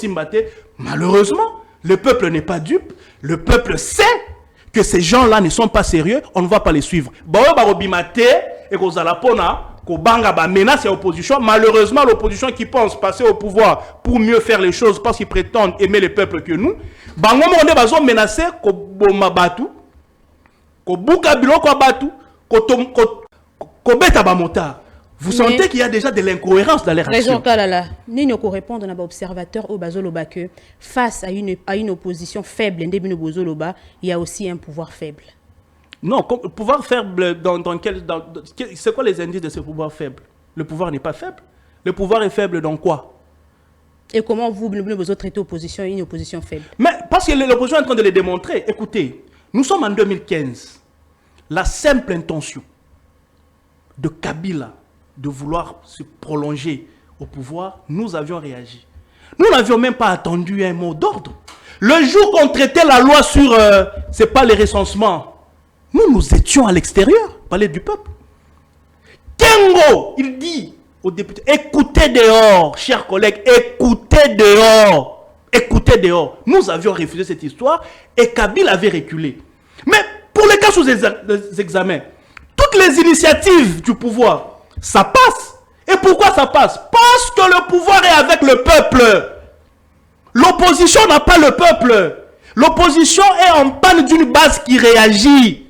maté. Malheureusement, le peuple n'est pas dupe. Le peuple sait que ces gens-là ne sont pas sérieux. On ne va pas les suivre. Bao barobimate et kozalapona. Menace à l'opposition. Malheureusement, l'opposition qui pense passer au pouvoir pour mieux faire les choses parce qu'ils prétendent aimer le peuple que nous, menacé vous sentez qu'il y a déjà de l'incohérence dans les actions. Nous ne répondre à l'observateur au Bazoloba que face à une opposition faible, il y a aussi un pouvoir faible. Non, le pouvoir faible, c'est quoi les indices de ce pouvoir faible? Le pouvoir n'est pas faible. Le pouvoir est faible dans quoi? Et comment vous traitez l'opposition, une opposition faible? Mais parce que l'opposition est en train de le démontrer. Écoutez, nous sommes en 2015. La simple intention de Kabila de vouloir se prolonger au pouvoir, nous avions réagi. Nous n'avions même pas attendu un mot d'ordre. Le jour qu'on traitait la loi sur, c'est pas les recensements, nous étions à l'extérieur, palais du peuple. Kengo, il dit aux députés, écoutez dehors, chers collègues, écoutez dehors. Écoutez dehors. Nous avions refusé cette histoire et Kabila avait reculé. Mais pour les cas sous examen, toutes les initiatives du pouvoir, ça passe. Et pourquoi ça passe? Parce que le pouvoir est avec le peuple. L'opposition n'a pas le peuple. L'opposition est en panne d'une base qui réagit.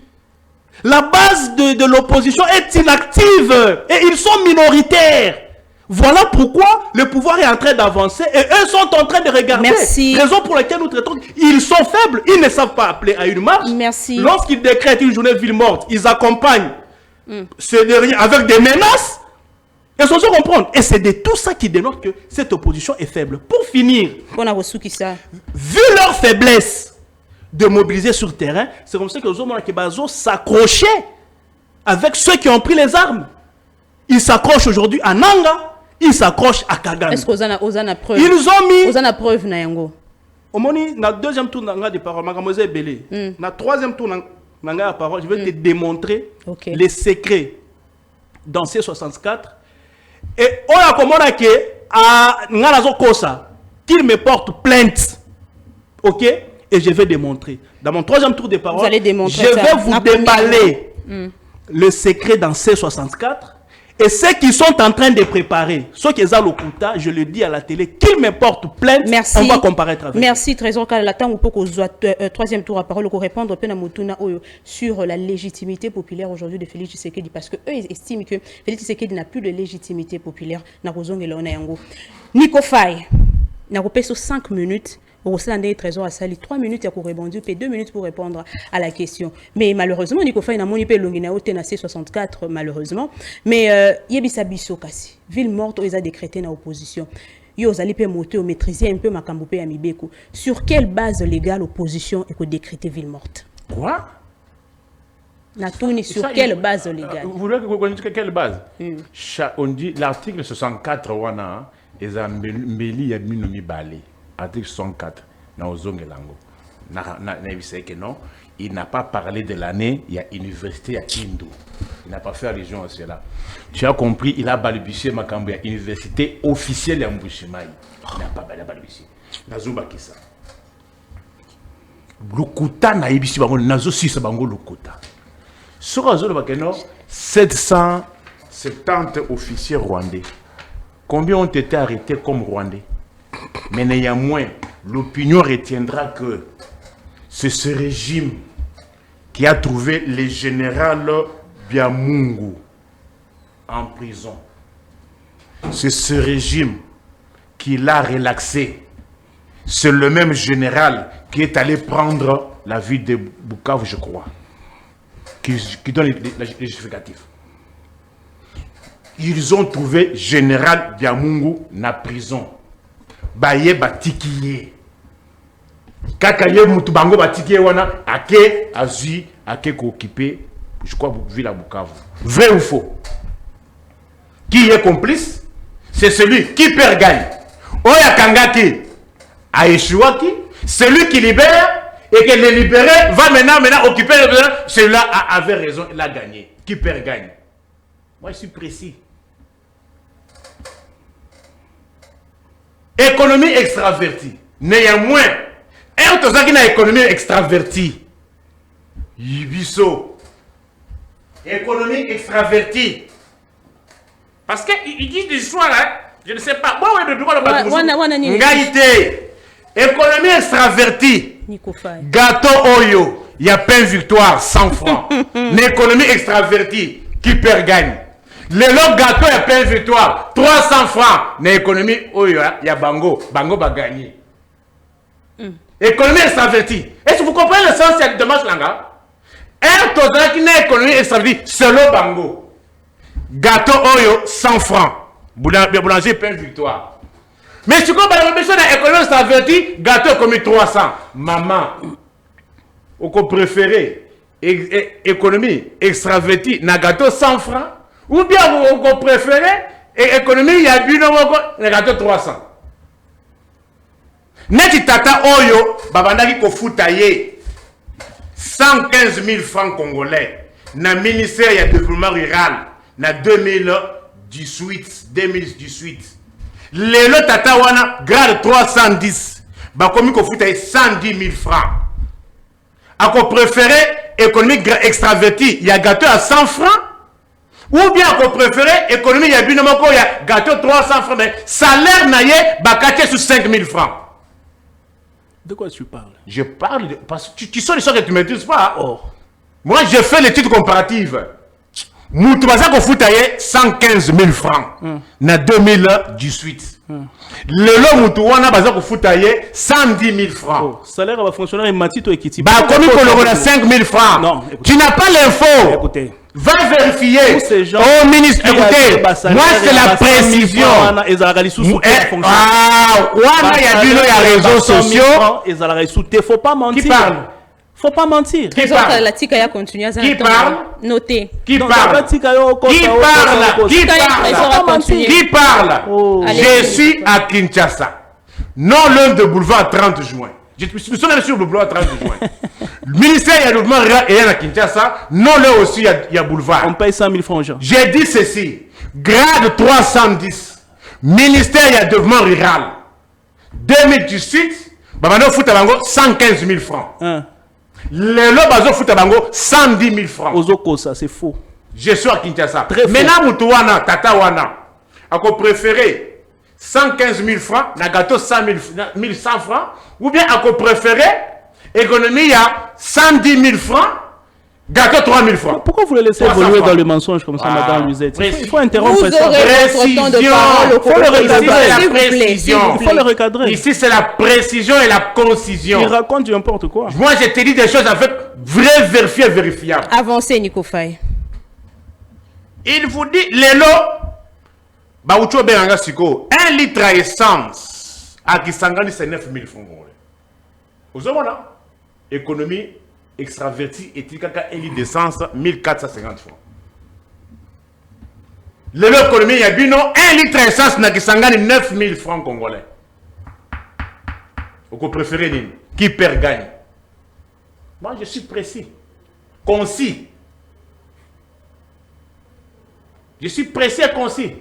La base de l'opposition est inactive et ils sont minoritaires. Voilà pourquoi le pouvoir est en train d'avancer et eux sont en train de regarder. Merci. Raison pour laquelle nous traitons. Ils sont faibles, ils ne savent pas appeler à une marche. Merci. Lorsqu'ils décrètent une journée ville morte, ils accompagnent ce dernier avec des menaces. Ils sont sans comprendre. Et c'est de tout ça qui dénote que cette opposition est faible. Pour finir, On a reçu qui ça? vu leur faiblesse de mobiliser sur le terrain, c'est comme ça que les hommes qui s'accrochaient avec ceux qui ont pris les armes. Ils s'accrochent aujourd'hui à Nanga, ils s'accrochent à Kagame. Est-ce qu'on a preuve? Ils ont mis... Vous en a preuve na yango. Au moment na deuxième tour de parole, mademoiselle Belé. Na troisième tour de parole, je vais te démontrer les secrets dans C64. Et on a commandé que à Ngalazo Kosa qu'il me porte plainte. OK? Et je vais démontrer. Dans mon troisième tour de parole, vous allez démontrer je vais vous déballer le secret dans C64 et ceux qui sont en train de préparer, ceux qui ont l'okuta, je le dis à la télé, qu'ils me portent plainte, merci. On va comparaître avec. Merci, Trésor Kalatan, ou pour troisième tour à parole, pour répondre sur la légitimité populaire aujourd'hui de Félix Tshisekedi, parce que eux ils estiment que Félix Tshisekedi n'a plus de légitimité populaire. Nico Faye, n'a repé sur 5 minutes. Au sein des trésors à Sali, 3 minutes pour répondre, puis 2 minutes pour répondre à la question. Mais malheureusement, Nico Faye n'a pas longina au TNC 64, malheureusement. Mais Yebisa Bisso Kassi, ville morte, ils ont décrété dans l'opposition. Ils ont monter ou maîtriser un peu ma Kambopé à Mibeko. Sur quelle base légale l'opposition est décréter ville morte? Quoi? Sur quelle base légale? Vous voulez que vous connaissiez quelle base? On dit l'article 64, wana, ils ont mbeli ya minomi balé. Article 64, il n'a pas parlé de l'année, il y a université à Kindu. Il n'a pas fait allusion à cela. Tu as compris, il a balbutié Makambo, il y a université officielle à Mbushimai. Il n'a pas balbutié. Nazuba Kisa. Lukuta na ibisi bango, nazo sisa bango lukuta. Sur Azolo Bakeno, 770 officiers rwandais. Combien ont été arrêtés comme rwandais? Mais néanmoins, l'opinion retiendra que c'est ce régime qui a trouvé le général Biamungu en prison. C'est ce régime qui l'a relaxé. C'est le même général qui est allé prendre la ville de Bukavu, je crois, qui donne les justificatifs. Ils ont trouvé général Biamungu en prison. Baye batikiye kakaye mutu bango batikiye wana ake azui ake ko occupé je crois ville à Bukavu. Vrai ou faux? Qui est complice? C'est celui qui perd gagne. Oya kangaki a échoué, celui qui libère et que le libéré va maintenant occuper le besoin. Celui-là avait raison, il a gagné. Qui perd gagne. Moi je suis précis. Économie extravertie. Néanmoins, un toza qui n'a économie extravertie. Yibiso. Économie extravertie. Parce qu'ils disent des histoires, hein. Je ne sais pas. Moi, économie extravertie. Gâteau Oyo. Il y a pain victoire, 100 francs. Une économie extravertie. Qui perd gagne. Le lot gâteau et pain victoire, 300 francs. L'économie, il y a Bango. Bango va gagner. Économie extravertie. Est-ce que vous comprenez le sens de Dommage Langa? Un total qui n'a économie extravertie, c'est le Bango. Gâteau Oyo, 100 francs. Boulanger, pain victoire. Mais si vous comprenez l'économie extravertie, gâteau comme 300. Maman, au préféré, économie extravertie, na gâteau 100 francs. Ou bien vous préférez, économie, il y a un gâteau 300. Neti tata oyo, babandaki ko futaye 115 000 francs congolais. Na ministère de développement rural, na 2018. Lelo tata wana, grade 310. Bakomi ko futaye 110 000 francs. Ako préféré, économie extravertie, il y a gâteau à 100 francs. Ou bien qu'on préférait économie, il y a gâteau 300 francs, mais salaire naïe, bakate sur 5000 francs. De quoi tu parles? Je parle, parce que tu sens les choses que tu ne maîtrises pas. Oh. Moi, je fais l'étude comparative. Moutoubaza ko foutaye 115 000 francs na 2018. Le lot moutouana baza ko foutaye 110 000 francs. Oh. Salaire à fonctionnaire et matito et kiti. Bah, comme il a 5 000 francs. Non, tu n'as pas l'info. Écoutez. Va vérifier. Ces gens au ministre, écoutez, moi c'est la précision. Ah, il y a des réseaux sociaux. Il faut pas mentir. Qui parle? Faut pas mentir. Qui parle? Qui parle? Noté. Qui parle? Qui parle? Qui parle? Qui parle? Je suis à Kinshasa. Non l'un de boulevard 30 juin. Je me suis même sur le boulevard 30 juin. Le ministère il y a le mouvement et à Kinshasa. Non là aussi il y a boulevard. On paye 100 000 francs. J'ai dit ceci. Grade 310. Ministère il y a développement rural. 2018. Babano fout à bango 115 000 francs. Le lot bazo fout à bango 110 000 francs. Ozoko ça c'est faux. Je suis à Kinshasa. Maintenant Moutouana, Tata Wana. A préféré 115 000 francs, na gâteau 100 1100 francs, ou bien à préféré économie il y a 110 000 francs, gâteau 3 000 francs. Pourquoi vous le laissez évoluer dans le mensonge comme ça, madame Luisette? Il faut interrompre ça. Il faut le recadrer. Ici c'est la précision et la concision. Il raconte n'importe quoi. Moi je te dis des choses avec vrai, vérifié, vérifiable. Avancez Nico Faye. Il vous dit les lots. Bah, 1 litre à essence à Kisangani, c'est 9 000 francs. Vous avez là, économie extravertie et 1 litre d'essence, 1450 francs. L'économie, il y a bien 1 litre à essence à Kisangani, 9 000 francs congolais. Vous préférez qui perd gagne. Moi, je suis précis, concis. Je suis précis et concis.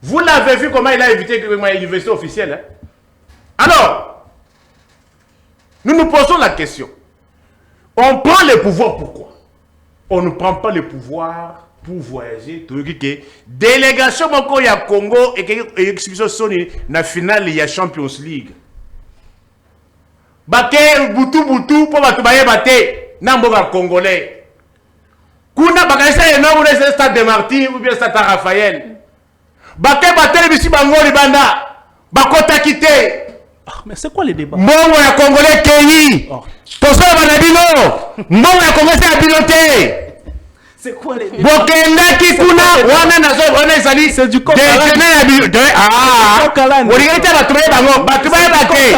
Vous l'avez vu comment il a évité que l'université officielle. Hein? Alors, nous nous posons la question. On prend le pouvoir pourquoi? On ne prend pas le pouvoir pour voyager. Délégation il y a Congo et exhibition Sony na finale il y a Champions League. Baké butu pour batubaye baté namboga congolais. Kuna bakaisa eno ou le stade de Martyrs ou bien stade Raphaël. Baké batel bisi bango libanda. Bakota quitté. Mais c'est quoi le débat? Mbongo ya congolais Kéyi. Toso banabino. Mbongo ya congolais c'est abinoté. C'est quoi les Bokenda Kikuna, wana nazo wana ezali. C'est du coq. Oligete batubaye bango, batubaye bate.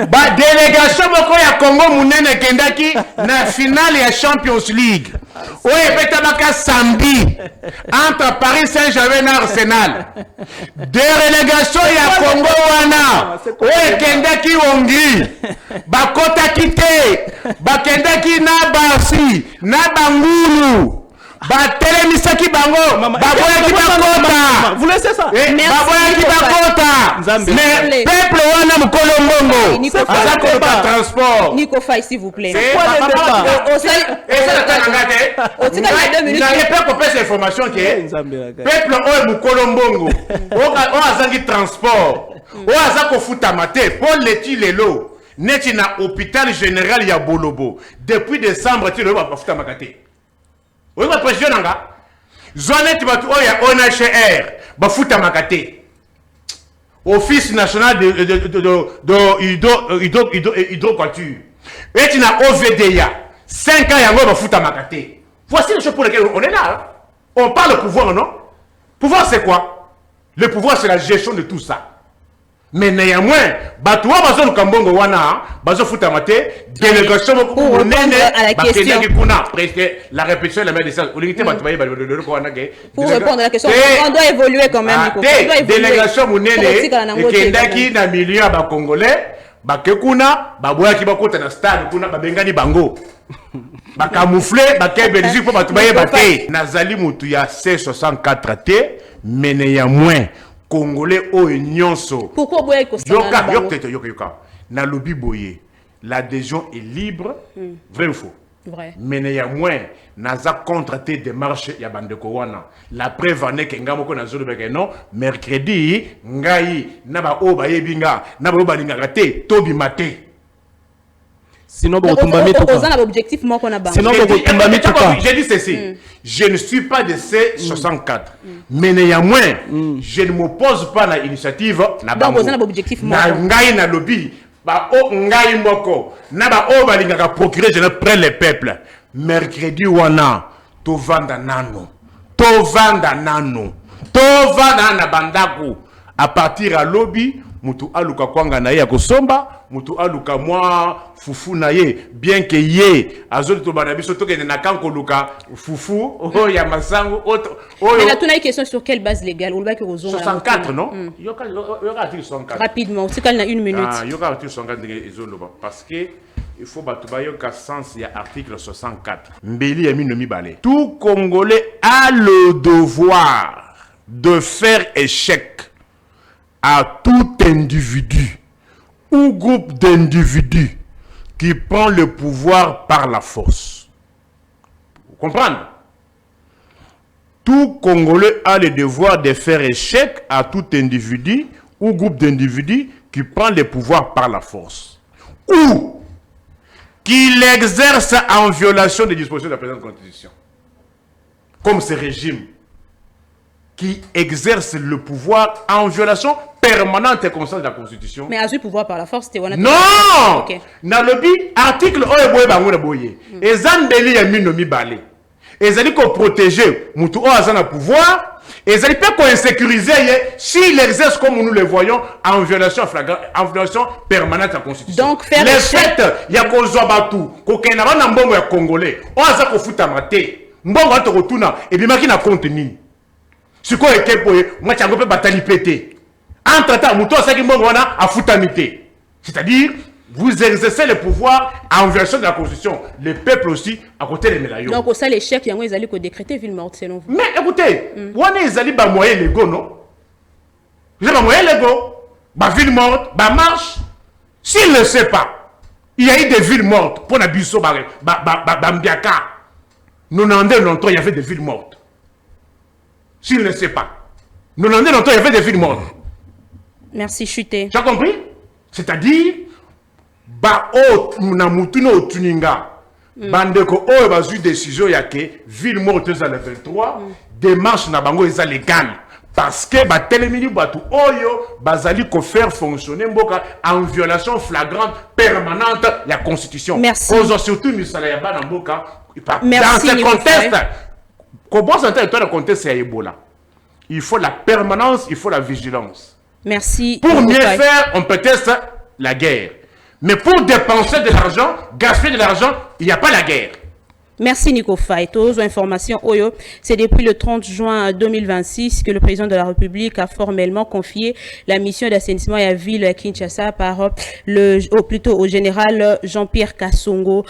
Ba délégation moko ya Congo munene kendaki na finale ya Champions League. Oye betabaka samedi entre Paris Saint-Germain et Arsenal. Délégation ya Congo wana. Oye kendaki Hongrie. Bakota kite. Bakendaki na Barsi, na Bangulu. Batelemisaki bango, baboyaki bakota. Vous laissez ça? Baboyaki bakota. Mais peuple wana mukolo mbongo. Azako pas transport. Nico Faye s'il vous plaît. C'est quoi le débat? Et ça la minutes. N'allez pas couper cette information qui est. Peuple oyo mukolo mbongo. O azangi transport. O azako futa mate. Paul leti lelo. Neti na hôpital général ya Bolobo. Depuis décembre tu le va futa makate. Oui, ma précision nanga. Zone tu vas tout oya ONHR. Ba futa makate. Office national de hydroculture. Et tu n'as OVDA. 5 ans yango ba futa makate. Voici les choses pour lesquelles on est là. Hein? On parle de pouvoir, non? Pouvoir c'est quoi? Le pouvoir c'est la gestion de tout ça. Mais néanmoins, Batoua Bazon Kambongo Wana, Bazo Futamate, délégation pour répondre à la question. La répétition est la meilleure des sens. Pour répondre à la question, on doit évoluer quand même. Délégation Mounene, Kendaki, na milieu à Congolais, Bakekuna, Baboya Kibakota na stade, Kuna, Babengani Bango. Bakamouflé, Baké Belgique pour Batoubaye Baté. Nazali Moutouya C64 T, mais néanmoins. Congolais au nyonso. Pourquoi boye yoka na lobi boye. L'adhésion est libre, vrai ou faux? Vrai. Mais néanmoins, naza contre tes démarches ya bandeko wana. La preuve en est que nga moko nazolo beke non, mercredi ngai na ba o ba yebinga, na ba o ba linga te, tobi maté. Sinon, l'objectif, j'ai dit ceci. Je ne suis pas de ces 64. Mais néanmoins, je ne m'oppose pas à l'initiative. Donc, vous avez l'objectif. Ngai na lobby. Ba o ngai moko. Na ba o ba linga procurer je ne prends le peuple. Mercredi wana to vanda nano. To vanda nano. To vanda na bandaku. À partir à lobby, mutu aluka kwanga na ye ya kosomba, mutu aluka mwa fufu na ye, bien que ye azoli to bana biso to kende na kanko luka fufu o ya masango autre. Mais là tu as une question sur quelle base légale? 64 non? Yoka article 64. Rapidement, c'est quand a une minute. Ah, yoka article 64 ezoloba parce que il faut batuba yoka sens ya article 64. Mbeli ya minomi balé. Tout Congolais a le devoir de faire échec à tout individu ou groupe d'individus qui prend le pouvoir par la force. Vous comprenez? Tout Congolais a le devoir de faire échec à tout individu ou groupe d'individus qui prend le pouvoir par la force. Ou qui l'exerce en violation des dispositions de la présente Constitution. Comme ce régime qui exerce le pouvoir en violation permanente et constante de la Constitution. Mais a eu pouvoir par la force, c'était non! Okay. Dans le article Oye Bangouna Boye, Ezambeli Yami Nomi Balé. Ezali ko protéger Moutou Oazana pouvoir, Ezali peut ko insécuriser s'il exerce comme nous le voyons en violation flagrante, en violation permanente de la Constitution. Donc faire les faits, il y a ko Zobatu, ko Kenara na mbongo ya Congolais, Oaza ko futa mate, mbongo ato rotuna, et bien maki na contenu. Ce qu'on est pour moi, tu peux batailler pété. Entre-temps, Mouton a mbongo wana a futamité. C'est-à-dire, vous exercez le pouvoir en violation de la Constitution. Le peuple aussi, à côté des médaillons. Donc, au sein de l'échec, ils allaient décréter ville morte, selon vous. Mais écoutez, on est allé à moyen légaux, non? Vous avez moyen légaux, bah ville morte, bah marche. S'il ne sait pas, il y a eu des villes mortes pour la Bissot, bah Mbiaka. Nous n'en avons longtemps, il y avait des villes mortes. S'il ne sait pas. Nous n'en avons longtemps, il y avait des villes mortes. Merci, chuté. Tu as compris? C'est-à-dire, ba o na mutuno otuninga bandeko o bazu décision yake ville morte za le 23 démarche na bango eza légal parce que ba telemini batu oyo bazali ko faire fonctionner mboka en violation flagrante permanente la constitution. Merci. Cause surtout misala ya bana mboka merci, dans ce contexte comment s'entend dans le contexte ya Ebola. Il faut la permanence, il faut la vigilance. Merci. Pour mieux faire, on peut tester la guerre. Mais pour dépenser de l'argent, gaspiller de l'argent, il n'y a pas la guerre. Merci Nico Faye. Aux informations Oyo, c'est depuis le 30 juin 2026 que le président de la République a formellement confié la mission d'assainissement à la ville Kinshasa par au général Jean-Pierre Kassongo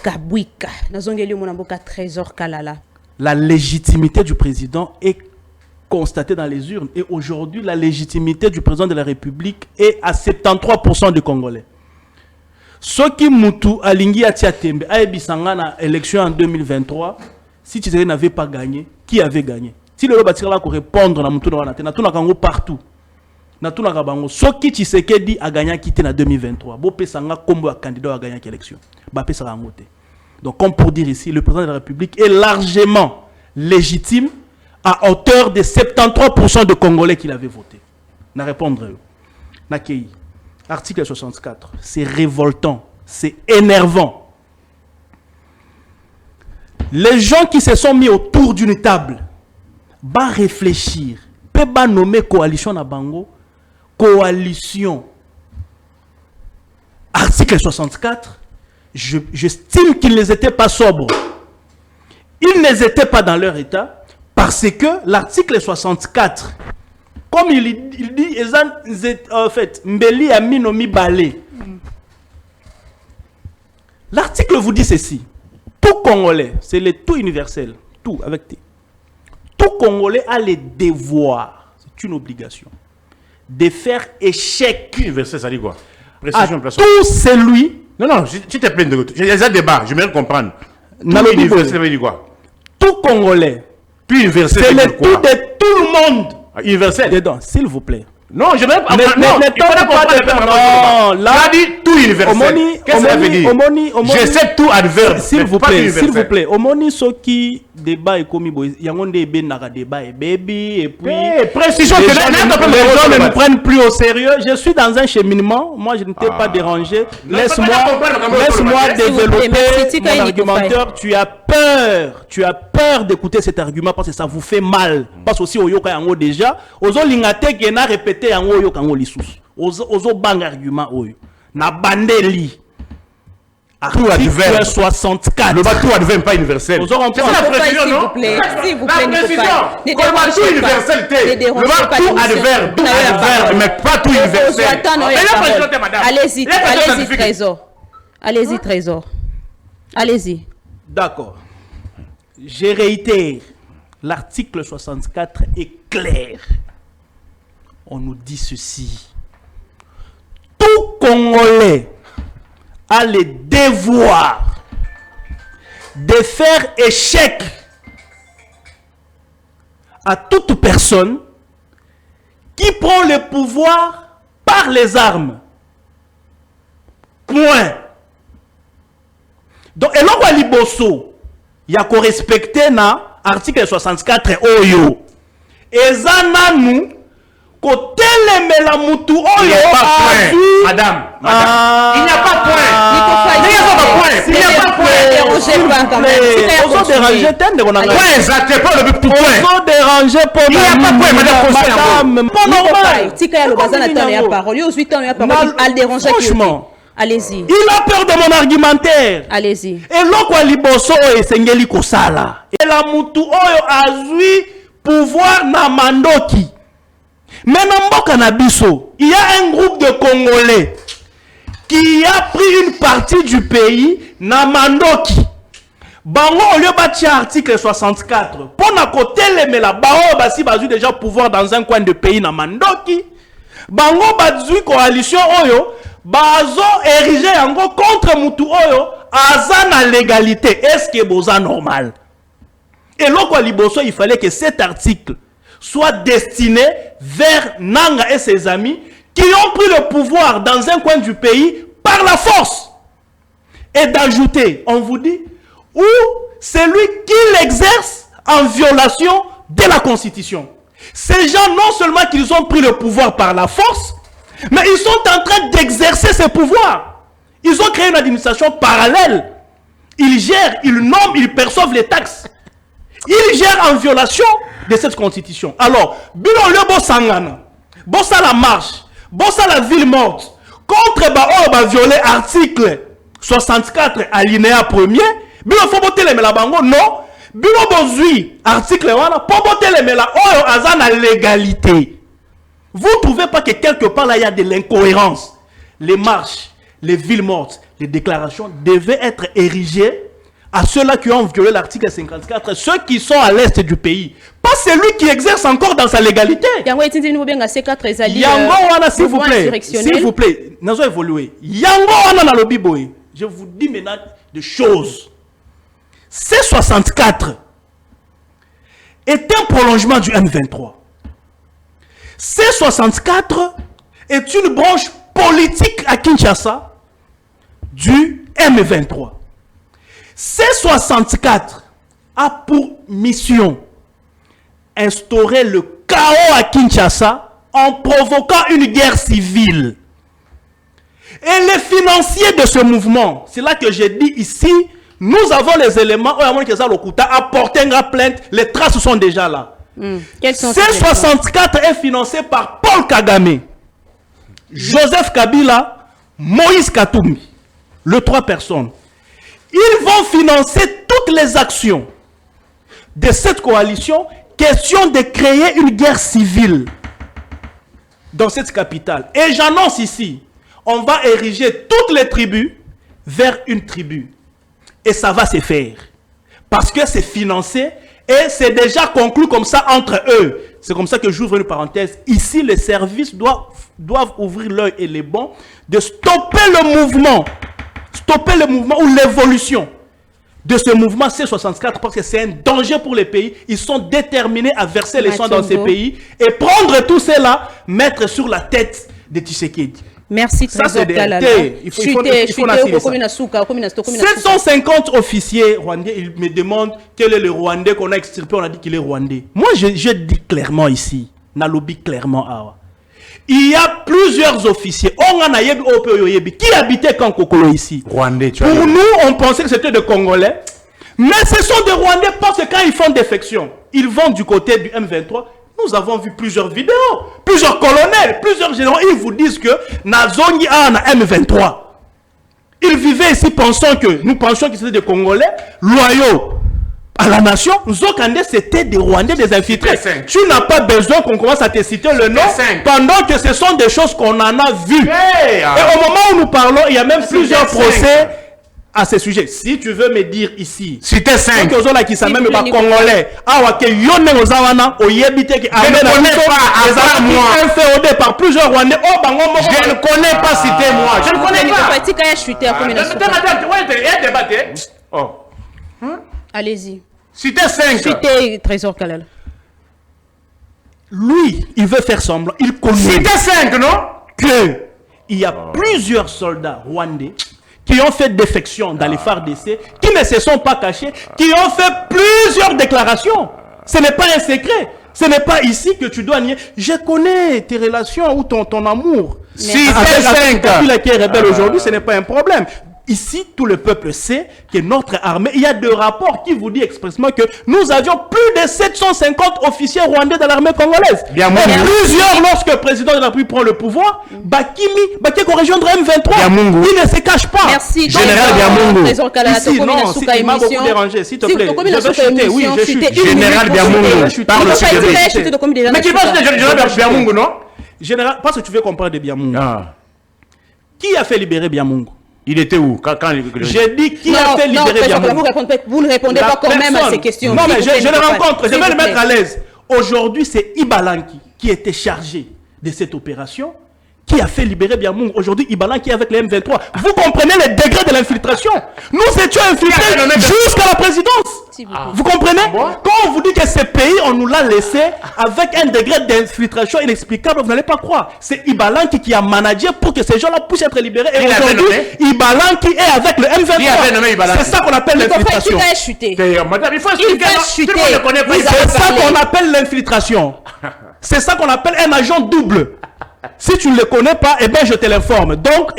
Kabwika. Trésor Kalala. La légitimité du président est constatée dans les urnes et aujourd'hui la légitimité du président de la République est à 73% des Congolais. Ce qui Moutou Alingi Atiatembe a ebisanga na élection en 2023, si Tshisekedi n'avait pas gagné, qui avait gagné? Si le Lobatika là pour répondre na Moutou na na tuna kango partout. Na tuna kabango ce qui Tshisekedi a gagné quitté en 2023. Bo pesanga kombo ya candidat a gagné l'élection. Ba pesanga ngote. Donc comme pour dire ici, le président de la République est largement légitime à hauteur de 73% de Congolais qui l'avaient voté. Na répondre Nakei. Article 64, c'est révoltant, c'est énervant. Les gens qui se sont mis autour d'une table, va réfléchir, peut nommer coalition na bango, coalition. Article 64, j'estime qu'ils n'étaient pas sobres. Ils n'étaient pas dans leur état parce que l'article 64, comme il dit, en fait, Mbeli a minomi balé. L'article vous dit ceci. Tout Congolais, c'est le tout universel, tout avec T. Tout Congolais a le devoir, c'est une obligation, de faire échec. Universel, ça dit quoi? À tout celui. Non, je te plains de l'autre. J'ai des débats, je vais comprendre. Tout universel, ça veut dire quoi? Tout Congolais. Puis universel, C'est ça veut le dire tout quoi? de tout le monde. Universel. Dedans, s'il vous plaît. Non, je ne vais pas. Ne Non, il faut tente pas pas de comprendre. non, Là, là, dit tout universel. Qu'est-ce que ça veut dire? J'essaie tout adverbe. S'il vous pas plaît, universel. s'il vous plaît. Omoni soki débat et commis boy. Yangonde ebe naka débat et baby et puis. Précision. Les gens ne me prennent plus au sérieux. Je suis dans un cheminement. Moi, je ne t'ai pas dérangé. Laisse-moi développer mon argumentaire. Tu as peur d'écouter cet argument parce que ça vous fait mal. Parce aussi au yoka yango déjà. Ozo lingate qui n'a répété yango yoka yango lissus. Ozo bang argument oyo. Na bandeli. Article 64. Le bateau advient pas universel. C'est la précision, non? S'il vous plaît, La précision. Ne Le bateau universel, le bateau adverbe, tout adverbe, mais pas tout universel. Allez-y, Trésor. Allez-y, Trésor. Allez-y. D'accord. J'ai réitéré. L'article 64 est clair. On nous dit ceci. Tout Congolais a le devoir de faire échec à toute personne qui prend le pouvoir par les armes. Point. Donc, et l'on liboso, il y a qu'on respecter na article 64 oyo. Et ça nous côté les melamutu oyo. Madame, il n'y a pas point. Il n'y a pas point. Il n'y a pas point. Point exact, pas le but tout point. Il n'y a pas point, madame. Franchement. Allez-y. Il a peur de mon argumentaire. Allez-y. Et l'okwa liboso oyo esengeli kosala. Et la mutu oyo azui pouvoir na mandoki. Mais dans mboka na biso, il y a un groupe de Congolais qui a pris une partie du pays na mandoki. Bango au lieu bâti article 64 pour na côté les mela bao basi bazu déjà pouvoir dans un coin de pays na mandoki. Bango bazu coalition oyo bazo érigé yango contre mutu oyo aza na légalité. Est-ce que boza normal? Et l'okwa liboso il fallait que cet article soit destiné vers Nanga et ses amis qui ont pris le pouvoir dans un coin du pays par la force. Et d'ajouter, on vous dit, ou celui qui l'exerce en violation de la Constitution. Ces gens, non seulement qu'ils ont pris le pouvoir par la force, mais ils sont en train d'exercer ce pouvoir. Ils ont créé une administration parallèle. Ils gèrent, ils nomment, ils perçoivent les taxes. Ils gèrent en violation de cette constitution. Alors, Bilo le Bossangana, Bossa la marche, Bossa la ville morte, contre Baoba violer article 64 alinéa 1er, Bilo faut botter les Melabango, non. Bilo Bozui, article 1, pour botter les Mela, Oyo Azana légalité. Vous ne trouvez pas que quelque part là, il y a de l'incohérence? Les marches, les villes mortes, les déclarations devaient être érigées à ceux-là qui ont violé l'article 54, ceux qui sont à l'est du pays. Pas celui qui exerce encore dans sa légalité. Yango wana, s'il vous plaît. S'il vous plaît. Nous avons évolué. Yango wana na lobi boy. Je vous dis maintenant des choses. C64 est un prolongement du M23. C64 est une branche politique à Kinshasa du M23. C64 a pour mission instaurer le chaos à Kinshasa en provoquant une guerre civile. Et les financiers de ce mouvement, c'est là que j'ai dit ici, nous avons les éléments, apporter une plainte, les traces sont déjà là. C64 est financé par Paul Kagame, Joseph Kabila, Moïse Katumbi, les 3 personnes. Ils vont financer toutes les actions de cette coalition. Question de créer une guerre civile dans cette capitale. Et j'annonce ici, on va ériger toutes les tribus vers une tribu. Et ça va se faire. Parce que c'est financé et c'est déjà conclu comme ça entre eux. C'est comme ça que j'ouvre une parenthèse. Ici, les services doivent ouvrir l'œil et les bons de stopper le mouvement. Stopper le mouvement ou l'évolution de ce mouvement C64 parce que c'est un danger pour les pays. Ils sont déterminés à verser les soins dans ces pays et prendre tout cela, mettre sur la tête de Tshisekedi. Merci, ça c'est des il faut 750 officiers rwandais, ils me demandent quel est le Rwandais qu'on a extirpé, on a dit qu'il est rwandais. Moi je dis clairement ici, Nalobi clairement awa. Il y a plusieurs officiers. Qui habitait quand Kokolo ici? Rwandais, pour nous, on pensait que c'était des Congolais. Mais ce sont des Rwandais parce que quand ils font défection, ils vont du côté du M23. Nous avons vu plusieurs vidéos, plusieurs colonels, plusieurs généraux. Ils vous disent que Nazongi a M23. Ils vivaient ici nous pensions que c'était des Congolais loyaux à la nation. Zokande, c'était des Rwandais, des infiltrés. Tu n'as pas besoin qu'on commence à te citer le nom pendant que ce sont des choses qu'on en a vues. Et au moment où nous parlons, il y a même plusieurs procès à ce sujet. Si tu veux me dire ici, cité 5 qui sont même pas congolais, je ne connais pas par plusieurs Rwandais. Je ne connais pas cité moi. Je ne connais pas. Allez-y. Cité 5. Cité Trésor Kalala. Lui, il veut faire semblant. Il connaît. Cité 5, non? Que il y a plusieurs soldats rwandais qui ont fait défection dans les FARDC, qui ne se sont pas cachés, qui ont fait plusieurs déclarations. Ce n'est pas un secret. Ce n'est pas ici que tu dois nier. Je connais tes relations ou ton amour. Si avec la qui est rebelle aujourd'hui, ce n'est pas un problème. Ici, tout le peuple sait que notre armée, il y a des rapports qui vous disent expressément que nous avions plus de 750 officiers rwandais dans l'armée congolaise. Bien, plusieurs, lorsque le président de la République prend le pouvoir, Bakimi qu'on rejoindre M23, il ne se cache pas. Merci. Général Biamungu. Ici, non, il m'a beaucoup dérangé, s'il te plaît. Je veux chuter, oui, je chute. Général Biamungu. Parle au sujet. Mais qui parle de Général Biamungu, non? Général, parce que tu veux comprendre de Biamungu. Qui a fait libérer Biamungu? Il était où quand j'ai dit qui a fait libérer Biamungu. Vous ne répondez pas quand même à ces questions. Non, mais je le rencontre, je vais le mettre à l'aise. Aujourd'hui, c'est Ibalanki qui était chargé de cette opération, qui a fait libérer Biamungu. Aujourd'hui, Ibalanki est avec les M23. Vous comprenez les degrés de l'infiltration? Nous étions infiltrés jusqu'à la présidence. Vous comprenez? Quand on vous dit que ce pays, on nous l'a laissé avec un degré d'infiltration inexplicable, vous n'allez pas croire. C'est Ibalanki qui a managé pour que ces gens-là puissent être libérés. Et aujourd'hui, Ibalanki est avec le M23. C'est ça qu'on appelle l'infiltration. Qui a chuté? Madame, il faut expliquer. C'est ça qu'on appelle l'infiltration. C'est ça qu'on appelle un agent double. Si tu ne le connais pas, eh bien je te l'informe. Donc,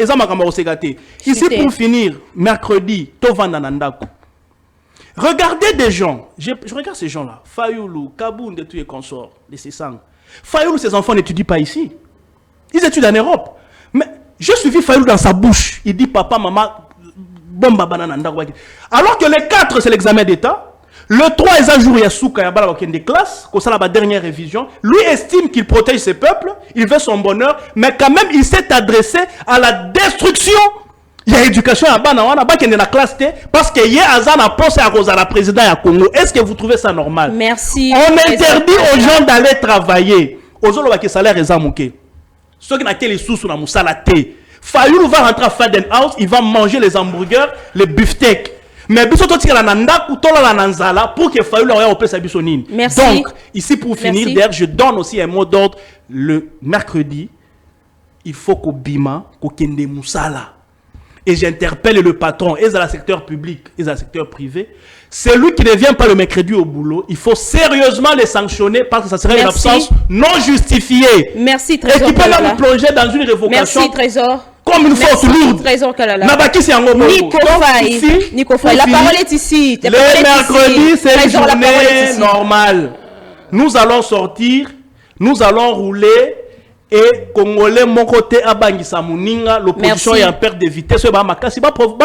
ici pour finir, mercredi, Tovananandaku. Regardez des gens, je regarde ces gens-là, Fayoulou, Kaboun, tous les consorts, les Sessang. Fayoulou, ses enfants n'étudient pas ici. Ils étudient en Europe. Mais j'ai suivi Fayoulou dans sa bouche. Il dit papa, maman, bomba banana. Alors que les 4, c'est l'examen d'État. Le 3, il y a un jour, il y a Souka, il y a des classes, comme ça, la dernière révision. Lui estime qu'il protège ses peuples, il veut son bonheur, mais quand même, il s'est adressé à la destruction. Il y a éducation à Banawana, il y a la classe T, parce qu'il y a un poste à la présidente à Congo. Est-ce que vous trouvez ça normal? Merci. On interdit aux gens d'aller travailler. Aux autres, qui salaire est amouké. Ceux qui n'ont pas les sous sur la moussala T. Fayoulou va rentrer à Faden House, il va manger les hamburgers, les beefsteaks. Mais pour que Fayoulou ait opéré sa bisonine. Merci. Donc, ici pour finir, d'ailleurs, je donne aussi un mot d'ordre. Le mercredi, il faut qu'au Bima, qu'au Kende Moussala. Et j'interpelle le patron, et dans le secteur public, et dans le secteur privé. Celui qui ne vient pas le mercredi au boulot, il faut sérieusement les sanctionner parce que ça serait une absence non justifiée. Merci, Trésor. Et qui peut même nous plonger dans une révocation. Merci, Trésor. Comme une force lourde. Trésor Kalala. Nico Faye, la parole est ici. Le mercredi, c'est une journée normale. Nous allons sortir, nous allons rouler. Et Congolais, mon côté, Abangisa Mouninga, l'opposition est en perte de vitesse. Va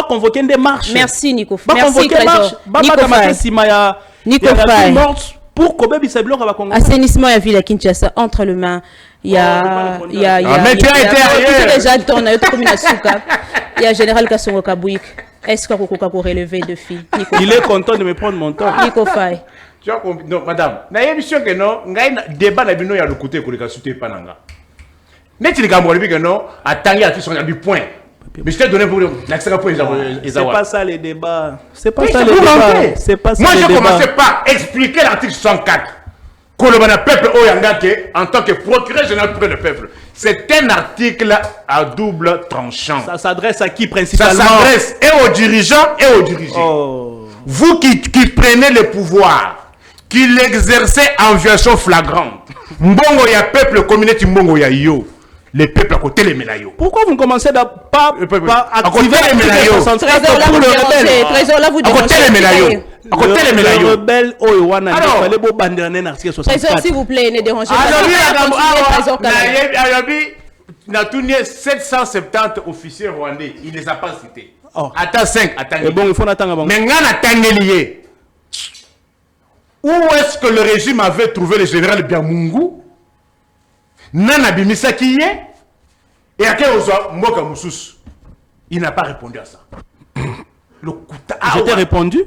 convoquer des marches. Merci, Nico. Merci, Trésor. Nico Faye. Pour Kobe Bissabilon, va Congo. Assainissement à Ville à Kinshasa, entre les mains. Il y a Général Kassongo Kabouik. Est-ce qu'on peut relever de filles? Il est content de me prendre mon temps. Nico Faye. Tu as compris? Non, madame. Na émission que non, débat na bino ya le côté pour les consulter pananga. N'est-il que non, attendez à tout son du point. Mais je t'ai donné pour l'accès pour les C'est pas ça les débats. C'est pas Oui, ça c'est les pour débats. rentrer. C'est pas ça Moi, les j'ai débats. commencé par expliquer l'article 64. Kolobana peuple Oyangake, en tant que procureur général pour le peuple. C'est un article à double tranchant. Ça s'adresse à qui Ça principalement? s'adresse et aux dirigeants et aux dirigés. Oh. Vous qui prenez le pouvoir, qui l'exercez en violation flagrante. Mbongo ya peuple, communauté Mbongo ya yo. Le peuple à côté les mélaillos. Pourquoi vous ne commencez pas activer côté les mélaillos. Trésor, là, pour vous le dérangez. rebelle? Trésor, là, vous À côté les mélaillos. À côté les Le mélaillos. rebelle Oyowana, il Alors, fallait beau banderner un article Trésor, 64. s'il vous plaît, ne dérangez pas. Alors, Trésor, Kalala. il a tourné 770 officiers rwandais. Il ne les a pas cités. Oh. Attends 5, attends. Et bon, il faut attendre avant. Mais Ngana Tangelier. Où est-ce que le régime avait trouvé le général Biamungu? Nana Bimisaki et à quel osoi Mboka Moussous? Il n'a pas répondu à ça. Le Kouta. Je t'ai répondu.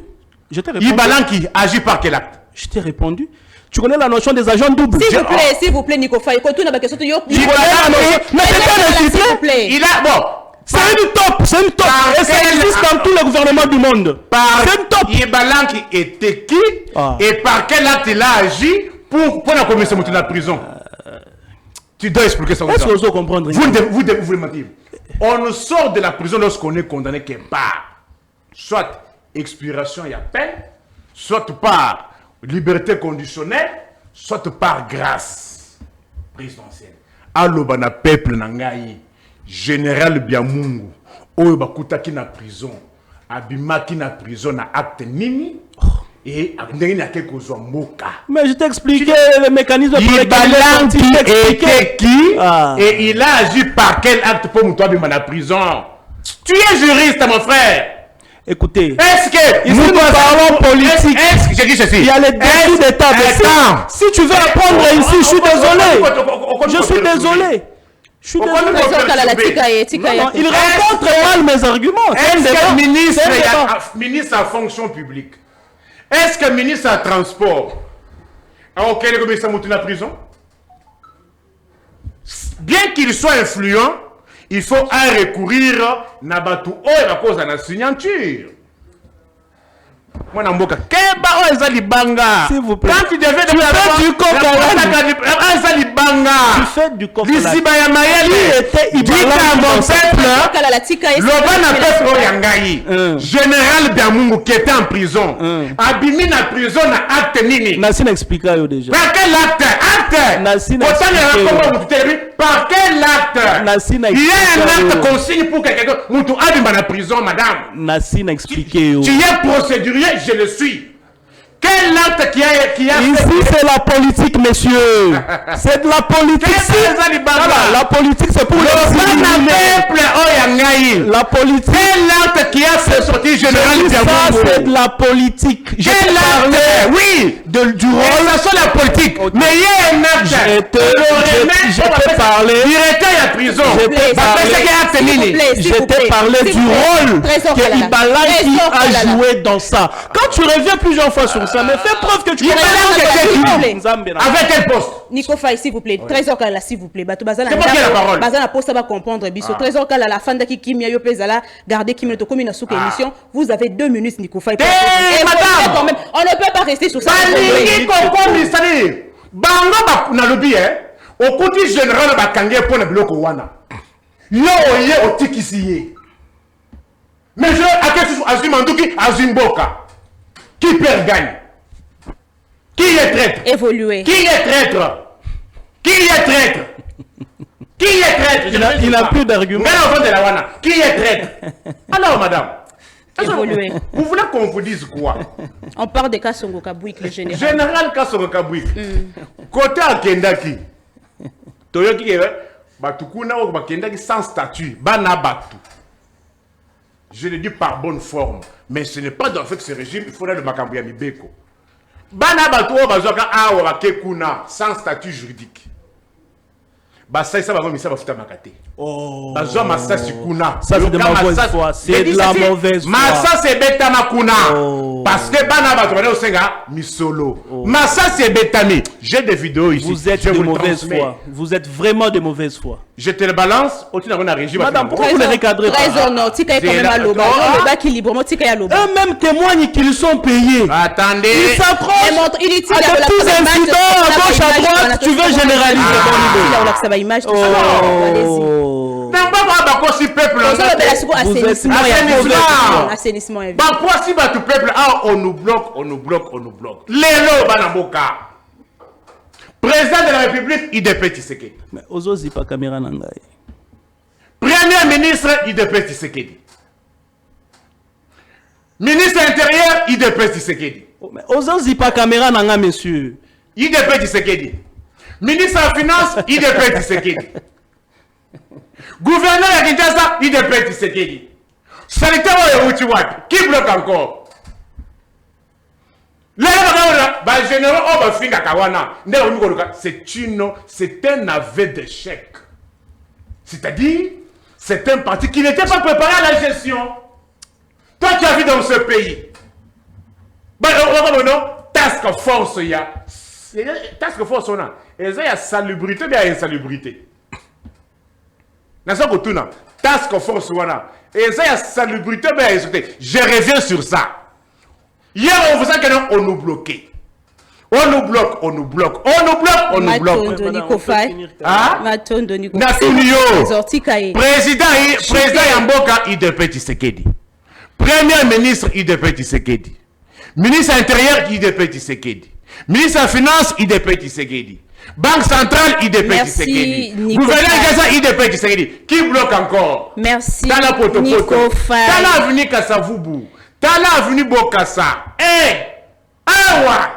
Je t'ai répondu. Ibalanki agit par quel acte? Je t'ai répondu. Tu connais la notion des agents doubles? S'il vous plaît, Nico Faye, quand on a question, Mais c'est s'il vous plaît. Il a bon. C'est une top, c'est une top. Et ça existe dans tous les gouvernements du monde. C'est une top. Ibalanki était qui? Et par quel acte il a agi pour la commission de la prison? Tu dois expliquer ça. Est-ce que vous comprenez? Vous devez mentir. On sort de la prison lorsqu'on est condamné quelque part. Soit expiration et peine, soit par liberté conditionnelle, soit par grâce présidentielle. Alobana peuple nangai, général Biamungu, oyo bakutaki na prison, abimaki na prison na acte nini, et ndenge na kekozwa mboka. Mais je t'ai expliqué le mécanisme pour lequel Ibalanki était qui Ah. et il a agi par quel acte pour Moutoua Bima na prison? Tu es juriste, mon frère. Écoutez, Est-ce que ici nous parlons politique. Est-ce que j'ai dit ceci? Il y a les défis d'État. Si tu veux apprendre ici, je suis désolé. Je suis désolé. Je suis désolé. Trésor Kalala, Tika Non, non, il rencontre mal mes arguments. Est-ce que ministre à fonction publique, est-ce que ministre à transport, auquel ministre a monté la prison? Bien qu'il soit influent, il faut recourir à Batou à cause de la signature. Moi, Namboka, s'il vous plaît. quand tu devais Tu fais du coq à l'âne. Tu fais du coq à l'âne. Qui était Ibalanki dans ce Lobana peuple Oyangai, général Biamungu qui était en prison, abimi na prison na acte nini. Nassine expliqua déjà. Par quel acte? Acte. Nassine Par quel acte? Nassine Il y a un expliqua. acte consigne pour que quelqu'un moutou abima na prison, madame. Nassine expliqué. Tu es procédurier, je le suis. Quel acte qui a Ici, c'est la politique, messieurs. C'est de la politique. La politique, c'est pour les peuple Oyangai. La politique. Quel acte qui a fait sortir général Ça, c'est de la politique. Je Quel parlais acte? Oui. du rôle. Relation la politique. Mais il y a un acte. Je t'ai parlé. Directeur de la prison. Je t'ai parlé du rôle que Ibalanki a joué dans ça. Quand tu reviens plusieurs fois sur ça, mais fais preuve que tu connais. Avec quel poste? Nico Faye, s'il vous plaît. Trésor Kalala, s'il vous plaît. C'est moi qui ai la parole. Bazana poste va comprendre. Biso. Trésor Kalala, Fanda qui Kimia yo pezala, gardez Kimia to comme une soupe émission. Vous avez 2 minutes, Nico Faye. Madame. Quand même, on ne peut pas rester sur ça. Balingi Koko Misali. Bango na lobby au côté général bakangé pour le bloc wana. Yo oye otikisiye. Mais je à quel chose Azumanduki Azimboka. Qui perd gagne? Qui est traître? Évoluer. Qui est traître? Qui est traître? Qui est traître? Il n'a plus d'arguments. Qui est traître? Alors, madame, Évoluer. vous voulez qu'on vous dise quoi? On parle de Kassongo Kabouik, le général. Général Kassongo Kabouik. Côté à Kendaki, Toyoki, Batukuna ou Bakendaki sans statut, Bana Batu. Je le dis par bonne forme, mais ce n'est pas dans ce régime, il faudrait le Makambouya Mibeko. Bana Batu ou Bazoka Awa Kekuna sans statut juridique. Ça c'est de la mauvaise foi. C'est de la mauvaise foi. Massa c'est beta makuna. Parce que bana batouane osenga misolo. Massa c'est bétami. J'ai des vidéos ici. Vous êtes de mauvaise foi. Vous êtes vraiment de mauvaise foi. Je te le balance. Madame, pourquoi vous les recadrez pas? Trésor, tika est quand même à l'oba. L'oba qui librement, tika est à l'oba. Eux-mêmes témoignent qu'ils sont payés. Attendez. Ils s'approchent à Il des petits incidents à gauche, à droite. Tu veux généraliser ça va image. Assainissement. Pourquoi si tu peuple, on nous bloque. Lélo, Banamboka. Président de la République, IDP Tshisekedi. Mais Ozozi pas caméra nangai. Premier ministre, IDP Tshisekedi. Ministre intérieur, IDP Tshisekedi. Mais Ozozi pas caméra nangai, monsieur. IDP Tshisekedi. Ministre des Finances, IDP Tshisekedi. Gouverneur de Kinshasa, IDP Tshisekedi. Sanitaire qui bloque encore? C'est un aveu d'échec. C'est-à-dire, c'est un parti qui n'était pas préparé à la gestion. Toi, tu as vu dans ce pays. Task force, il y a. Task force, on a. Il y a salubrité, mais il y a insalubrité. Task force, on a. Et ça, il y a salubrité, mais il y a insalubrité. Je reviens sur ça. Hier, on vous a dit qu'on nous bloquait. On nous bloque. Président Yamboka, IDP Tshisekedi. Premier ministre, IDP Tshisekedi. Ministre intérieur, IDP Tshisekedi. Ministre des Finances, IDP Tshisekedi. Banque centrale, IDP Tshisekedi. Gouverneur Gaza, IDP Tshisekedi. Qui bloque encore? Merci. Tala Poto. Tala Avenue Kassavubu. Tala Avenue Bokassa. Awa.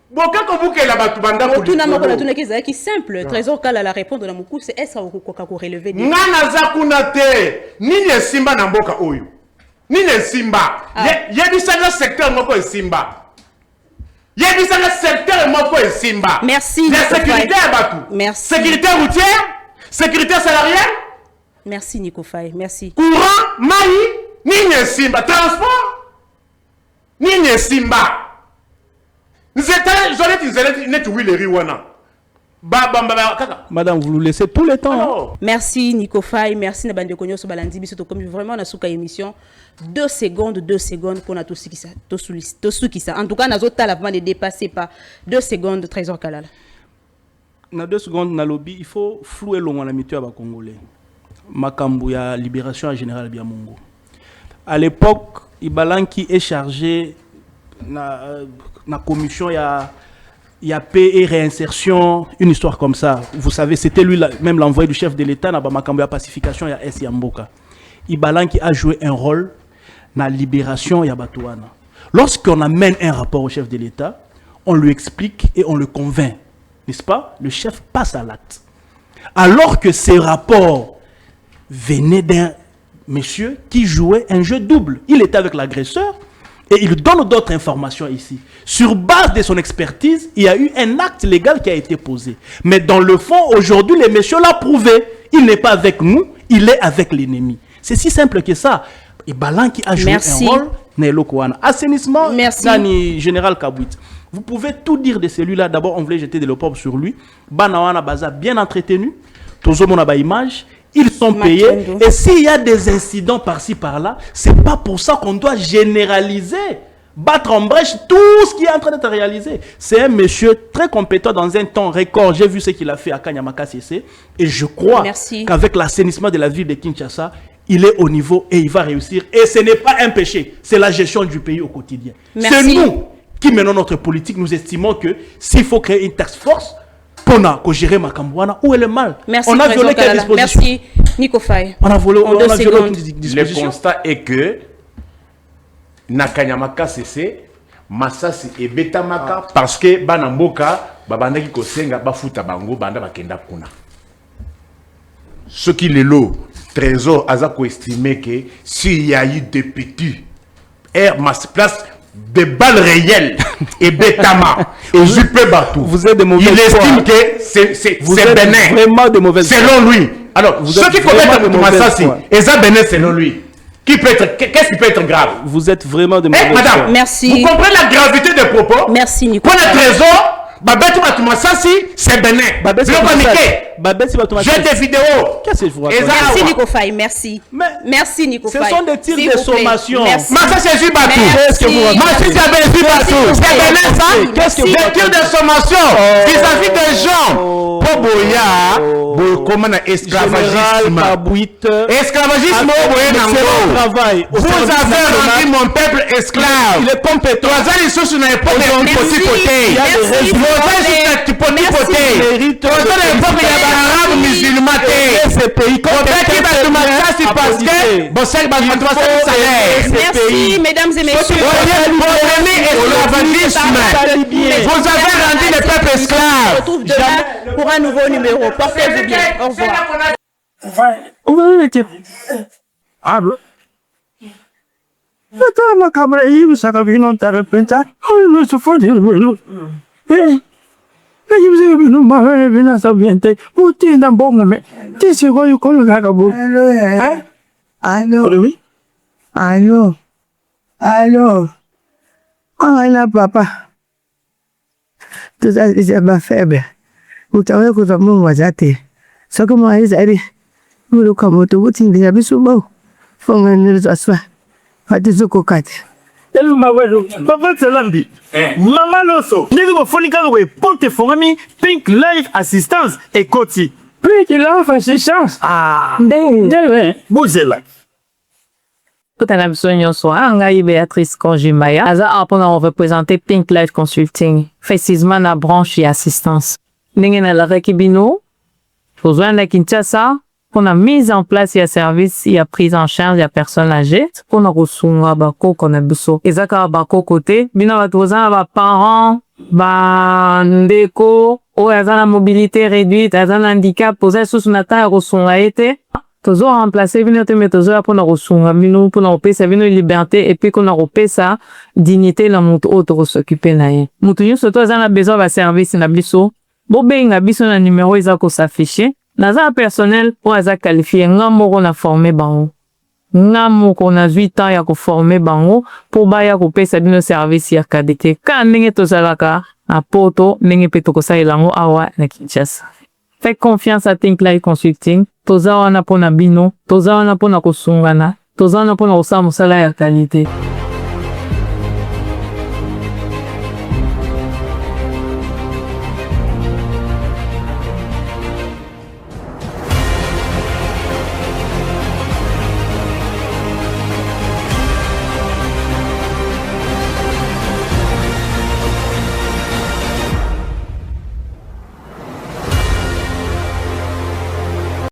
Boka kobuke la batubanda ko. Tuna moko na tuna ki simple. Trésor kala la répondre na muku c'est est-ce ko relever. Ngana za kuna te. Nini simba na mboka oyo. Nini simba. Yebisanga secteur moko e simba. Yebisanga secteur moko e simba. Merci. La sécurité à Batou. Merci. Sécurité routière, sécurité salariale. Merci Nico Faye. Merci. Courant, maï, nini simba. Transport. Nini simba. Madame, vous nous laissez tout le temps. Merci Nico Faye, merci Nabande Konyo Sobalandi, biso comme vraiment na souka émission 2 secondes pour na tout ce qui ça. En tout cas, nazo tala avant de dépasser pas 2 secondes Trésor Kalala. Na 2 secondes na lobby, il faut flouer long la mitu ba congolais. Makambu ya libération générale bien Mongo. À l'époque, Ibalanki est chargé na commission il y a paix et réinsertion, une histoire comme ça. Vous savez, c'était lui même l'envoyé du chef de l'État dans la pacification il y a S Yamboka. Ibalan qui a joué un rôle dans la libération ya Batouana. Lorsqu'on amène un rapport au chef de l'État, on lui explique et on le convainc, n'est-ce pas? Le chef passe à l'acte. Alors que ces rapports venaient d'un monsieur qui jouait un jeu double. Il était avec l'agresseur. Et il donne d'autres informations ici. Sur base de son expertise, il y a eu un acte légal qui a été posé. Mais dans le fond, aujourd'hui, le monsieur l'a prouvé. Il n'est pas avec nous, il est avec l'ennemi. C'est si simple que ça. Et Balan qui a joué un rôle, Nelo Kouana. Assainissement, Nani Général Kabouit. Vous pouvez tout dire de celui-là. D'abord, on voulait jeter de l'opprobre sur lui. Banawana Baza bien entretenu. Tozo Monaba image. Ils sont payés. Et s'il y a des incidents par-ci, par-là, ce n'est pas pour ça qu'on doit généraliser, battre en brèche tout ce qui est en train d'être réalisé. C'est un monsieur très compétent dans un temps record. J'ai vu ce qu'il a fait à Kanyamaka CC. Et je crois qu'avec l'assainissement de la ville de Kinshasa, il est au niveau et il va réussir. Et ce n'est pas un péché. C'est la gestion du pays au quotidien. C'est nous qui menons notre politique. Nous estimons que s'il faut créer une task force, pour gérer Makambouana, où est le mal? Merci, on a violé quelle disposition? Merci, Nico Faye. On a violé aucune disposition. Le constat est que Nakanyamaka CC, Massasi et Betamaka, parce que Banamboka, Babandaki Kosenga, Bafuta Bango, Banda Bakenda Kuna. Ce qui est l'eau, Trésor, Azako estimé que s'il y a eu des petits air masse place, des balles réelles et Betama et Juppé Batou. Vous êtes de mauvaise foi. Il estime que c'est Bénin. Vraiment de mauvaise foi. Selon lui. Alors, ceux qui commettent Massassi, et ça Bénin selon lui. Qu'est-ce qui peut être grave? Vous êtes vraiment de Eh, mauvaise madame, foi. Merci. vous comprenez la gravité des propos? Merci, Nico. Pour le trésor, c'est Bénin. Babette, Biloko Mike. Babette, c'est pas ton J'ai des vidéos. Qu'est-ce que je vous raconte? Merci, Nico Faye. Merci. Mais Nico ce Faye. sont des tirs S'il de vous plaît. sommation. Merci. Mais ça, c'est Zubatou. Qu'est-ce que vous racontez? Moi, si c'est Zubatou, c'est Bénin, ça? Qu'est-ce que vous Des tirs de sommation vis-à-vis des gens. Oh. Pour Boya, comment on a esclavagisme. Esclavagisme au Boya Nango. Vous avez rendu mon peuple esclave. Il est compétent. Toza lisusu na époque ya potipote. Toza lisusu na potipote. Toza na époque ya baarabe musulman te. Ce pays Otaki bato makasi parce que bosali bato basali salaire. Merci, mesdames et messieurs. Esclavagisme. Vous avez rendu le peuple On se esclave. retrouve demain pour un nouveau numéro. Portez-vous bien. Au revoir. Tama kabla hivi saka vino tarapenta. Ai so fodi no. Kaji mzee bino mahali bina sabiente. Muti na mbonga me. Tisi kwa yuko ngaka bu. Allô? Oui. Allô? Là, papa. Tout ça, c'est ma faible. Vous savez que ça m'a été. Ce que moi, ils avaient. Vous le commentez, vous t'indiquez, vous souvent. Faut que nous assoient. Faites ce qu'on a. Tell my way. Papa Tselambi. Mama Loso. Nigga go funny kind of way. Porte Fongami, Pink Life Assistance et Koti. Pink Life Assistance. Ah. Bouzela. Tout un besoin soit Angaï Béatrice Konjimaya. Aza apona on représenter Pink Life Consulting. Précisément na branche et assistance. N'engé na la rekibino. Besoin de Kinshasa. On a mis en place il y a service, il y a prise en charge, il y a personne âgée. On a reçu un bako qu'on a besoin. Et ça quand bako côté, bina batozan ba parents, ba ndeko, o ya la mobilité réduite, ya un handicap, posé sous na ta reçu a été. Toujours remplacer bino te metozo pour na reçu bino pour na opé sa bino liberté et puis qu'on a opé sa dignité la mutu autre s'occuper na ye. Mutu yo surtout za na besoin ba service na biso. Bo benga biso na numéro isa ko s'afficher. Naza personnel pour aza qualifié ngamoko na formé bango. Ngamoko na 8 ans ya ko formé bango pour baya ko pesa bino service ya kadete. Ka ndenge tozalaka na poto ndenge pe tokosayelango awa na Kinshasa. Faites confiance à Think Life Consulting. Toza wana pona bino, toza wana pona kosungana, toza wana pona kosala mosala ya qualité.